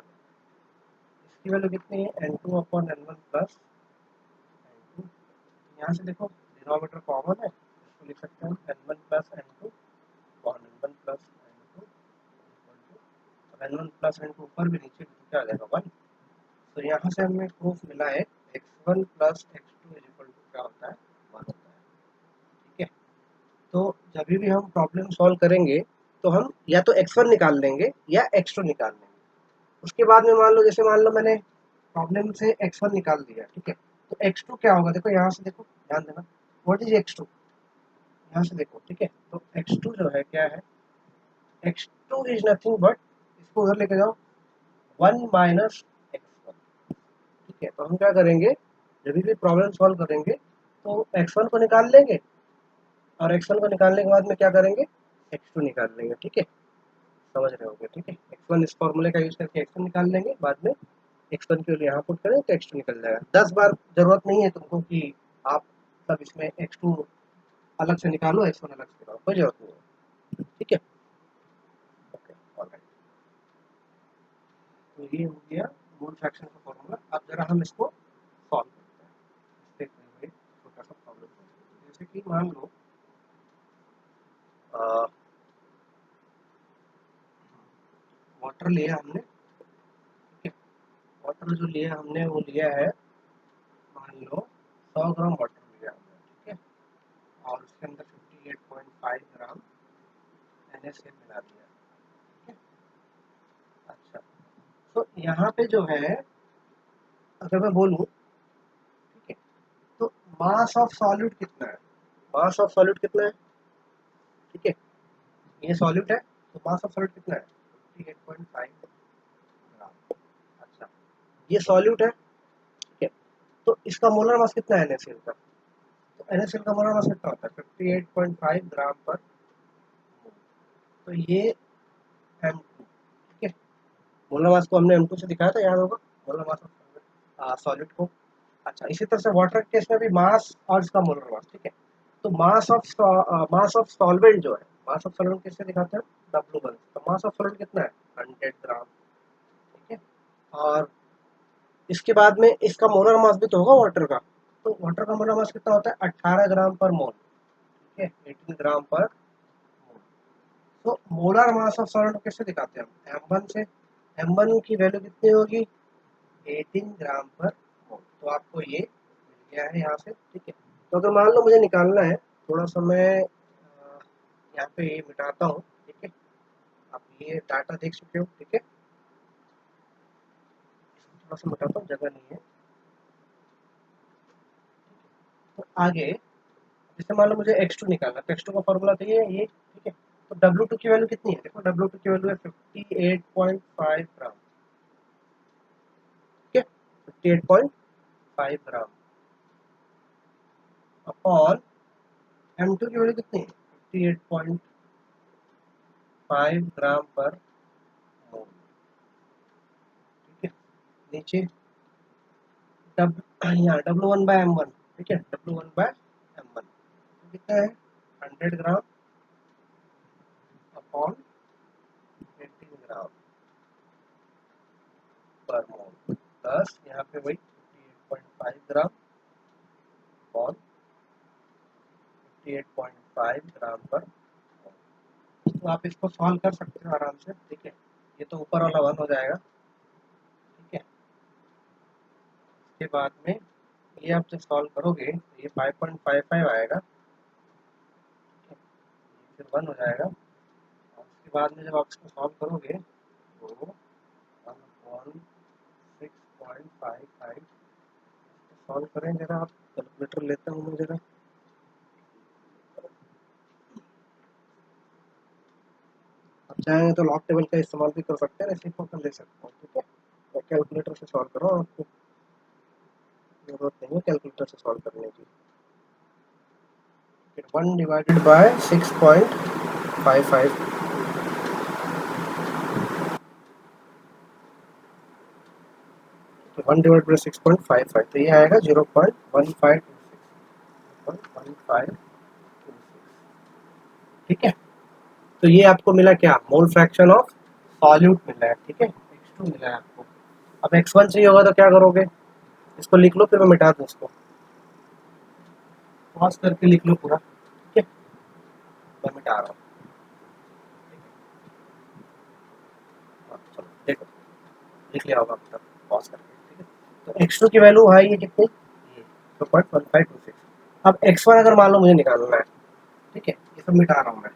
इसकी वैल्यू कितनी है, n2 upon n1 plus n2। यहाँ से देखो डिनोमिनेटर कॉमन है, इसको लिख सकते हैं n1 plus n2 upon n1 plus n2, n1 plus n2 ऊपर भी नीचे भी, तो क्या आ जाएगा 1। तो यहाँ से हमें प्रूफ मिला है x1 plus x2 is equal to क्या होता है, 1 होता है, ठीक है। तो जब भी हम प्रॉब्लम सॉल्व करेंगे तो हम या तो x1 निकाल लेंगे या x2 निकाल लेंगे। उसके बाद में मान लो, जैसे मान लो मैंने प्रॉब्लम से x1 निकाल दिया, ठीक है, तो x2 क्या होगा, देखो यहाँ से देखो, ध्यान देना, व्हाट इज x2, यहाँ से देखो, ठीक है। तो x2 जो है क्या है, x2 इज नथिंग बट, इसको उधर लेके जाओ, 1 माइनस x1, ठीक है। तो हम क्या करेंगे, जब भी प्रॉब्लम सॉल्व करेंगे तो x1 को निकाल लेंगे, और x1 को निकालने के बाद में क्या करेंगे, x2 निकाल लेंगे, ठीक है, समझ रहे होंगे, ठीक है। x1 इस फॉर्मूले का यूज करके x1 निकाल लेंगे, बाद में x1 की वैल्यू यहाँ पुट करें तो x2 निकल जाएगा। 10 बार जरूरत नहीं है तुमको कि आप सब इसमें x2 अलग से निकालो, x1 अलग से निकालो, कोई जरूरत नहीं है, ठीक है, ओके ऑलराइट। तो ये हो गया मोल फ्रैक्शन का फॉर्मूला। अब जरा हम इसको सॉल्व करते हैं, देखते हैं भाई छोटा सा प्रॉब्लम। जैसे कि मान लो वाटर लिया हमने, ठीक है, वाटर जो लिया हमने वो लिया है, मान लो 100 ग्राम वाटर लिया हमने, ठीक है, और उसके अंदर 58.5 ग्राम NaCl मिला दिया, ठीक है। अच्छा, तो यहाँ पे जो है अगर मैं बोलूँ, ठीक है, तो मास ऑफ सॉल्यूट कितना है, मास ऑफ सॉल्यूट कितना है, ठीक है, ये सॉल्यूट है, तो मास ऑफ सॉल्यूट कितना है 58.5 ग्राम। अच्छा, ये सॉल्यूट है, ठीक है, तो इसका मोलर मास कितना है NaCl का, तो NaCl का मोलर मास कितना होता है 58.5 ग्राम पर मोल। तो ये M2, ठीक है, मोलर मास को हमने M2 से दिखाया था, याद होगा, मोलर मास ऑफ सॉलिड को। अच्छा, इसी तरह से वाटर के केस में भी मास और इसका मोलर मास, ठीक है। तो मास ऑफ सॉल्वेंट जो है, मास ऑफ सॉल्वेंट किससे दिखाते हैं, W1। तो मास ऑफ सॉल्वेंट कितना है 100 ग्राम, ठीक है। और इसके बाद में इसका मोलर मास भी तो होगा वाटर का, तो वाटर का मोलर मास कितना होता है 18 ग्राम पर मोल, ठीक है, 18 ग्राम पर मोल। तो मोलर मास ऑफ सॉल्ट कैसे दिखाते हैं हम, M1 से। M1 की वैल्यू कितनी होगी, 18 ग्राम पर मोल। तो आपको ये मिल गया है यहाँ से, ठीक है। तो अगर मान लो मुझे निकालना है, थोड़ा सा मैं यहाँ पे ये मिटाता हूँ, ठीक है। आप ये डाटा देख सकते हो, ठीक है। थोड़ा सा मिटाता हूँ, जगह नहीं है। तो आगे जैसे मान लो मुझे x2 निकालना, तो x2 का फॉर्मूला तो ये, ठीक है। तो W2 की वैल्यू कितनी है, देखो W2 की वैल्यू है 58.5 ग्राम, ठीक है। 58.5 ग्राम अपॉन M2 की वैल्यू कितनी है, 58.5 ग्राम पर मोल, ठीक है। नीचे यहाँ W1/M1, ठीक है, W1/M1 कितना है, 100 ग्राम अपॉन 18 ग्राम पर मोल, प्लस यहाँ पे वही 58.5 ग्राम अपॉन 58.5 ग्राम पर मोल। तो आप इसको सॉल्व कर सकते हो आराम से, ठीक है। ये तो ऊपर वाला 1 हो जाएगा, ठीक है। इसके बाद में ये आप जब सॉल्व करोगे तो ये 5.55 आएगा, ठीक है। ये फिर 1 हो जाएगा, और उसके बाद में जब आप इसको सॉल्व करोगे तो 1/6.55 सॉल्व करें जरा, आप कैलकुलेटर लेते हूँ जरा। आप चाहें तो लॉग टेबल का इस्तेमाल भी कर सकते हैं, ऐसे कर ले सकते हो, ठीक है। और कैलकुलेटर से सॉल्व करो, आपको जरूरत नहीं है कैलकुलेटर से सॉल्व करने की। 1/6.55, 1/6.55, तो ये आएगा 0.1526, ठीक है। तो ये आपको मिला क्या, मोल फ्रैक्शन ऑफ सॉल्यूट मिला है, ठीक है। x2 मिला है आपको। अब x1 चाहिए होगा तो क्या करोगे, इसको लिख लो, फिर मैं मिटा दूँ इसको, पॉज करके लिख लो पूरा, ठीक है। मैं मिटा रहा हूँ, चलो देखो, लिख लिया होगा अब तक पॉज करके, ठीक है। तो x2 की वैल्यू है ये कितनी, 0.1526। अब x1 अगर मान लो मुझे निकालना है, ठीक है, ये सब मिटा रहा हूँ मैं।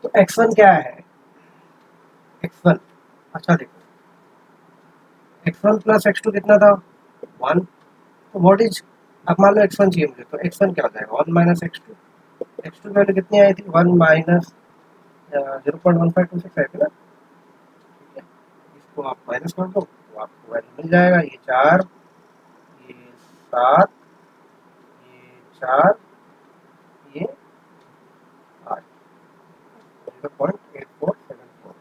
तो x1 क्या है, x1, अच्छा देखो, x1 प्लस x2 कितना था, 1। तो व्हाट इज, अब मान लो x1 चाहिए मुझे, तो x1 क्या हो जाएगा, 1 माइनस x2। x2 की वैल्यू कितनी आई थी, 1 माइनस 0.1526 आई थी ना, ठीक है। इसको आप माइनस कर दो तो आपको वैल्यू मिल जाएगा, ये 4, ये 7, ये 4, ये 8, 0.8474।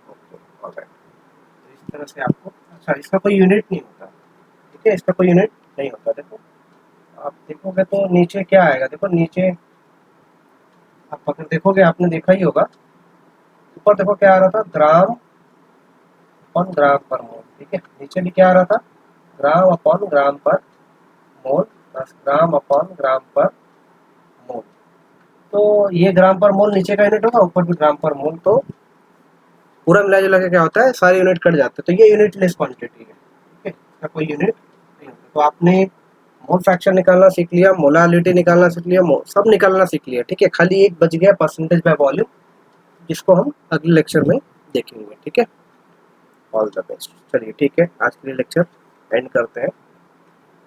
Okay, alright. तो इस तरह से आपको, अच्छा इसका कोई यूनिट नहीं होता, ठीक है, इसका कोई यूनिट नहीं होता। देखो आप देखोगे तो नीचे क्या आएगा, देखो नीचे आप अगर देखोगे, आपने देखा ही होगा, ऊपर देखो क्या आ रहा था, ग्राम अपॉन ग्राम पर मोल, ठीक है। नीचे भी क्या आ रहा था, ग्राम अपॉन ग्राम पर मोल प्लस ग्राम अपॉन ग्राम पर मोल। तो ये ग्राम पर मोल नीचे का यूनिट होगा, ऊपर भी ग्राम पर मोल, तो पूरा मिला जुला के क्या होता है, सारे यूनिट कट जाते हैं, तो ये यूनिट लेस क्वांटिटी है, ठीक है, इसका कोई यूनिट नहीं होता। तो आपने मोल फ्रैक्शन निकालना सीख लिया, मोलालिटी निकालना सीख लिया, सब निकालना सीख लिया, ठीक है। खाली एक बच गया परसेंटेज बाय वॉल्यूम, जिसको हम अगले लेक्चर में देखेंगे, ठीक है। All the best. चलिए ठीक है, आज के लिए लेक्चर एंड करते हैं।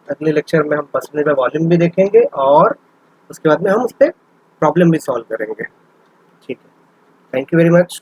अगले लेक्चर में हम परसेंटेज बाय वॉल्यूम भी देखेंगे, और उसके बाद में हम उस पर प्रॉब्लम भी सॉल्व करेंगे, ठीक है। Thank you very much.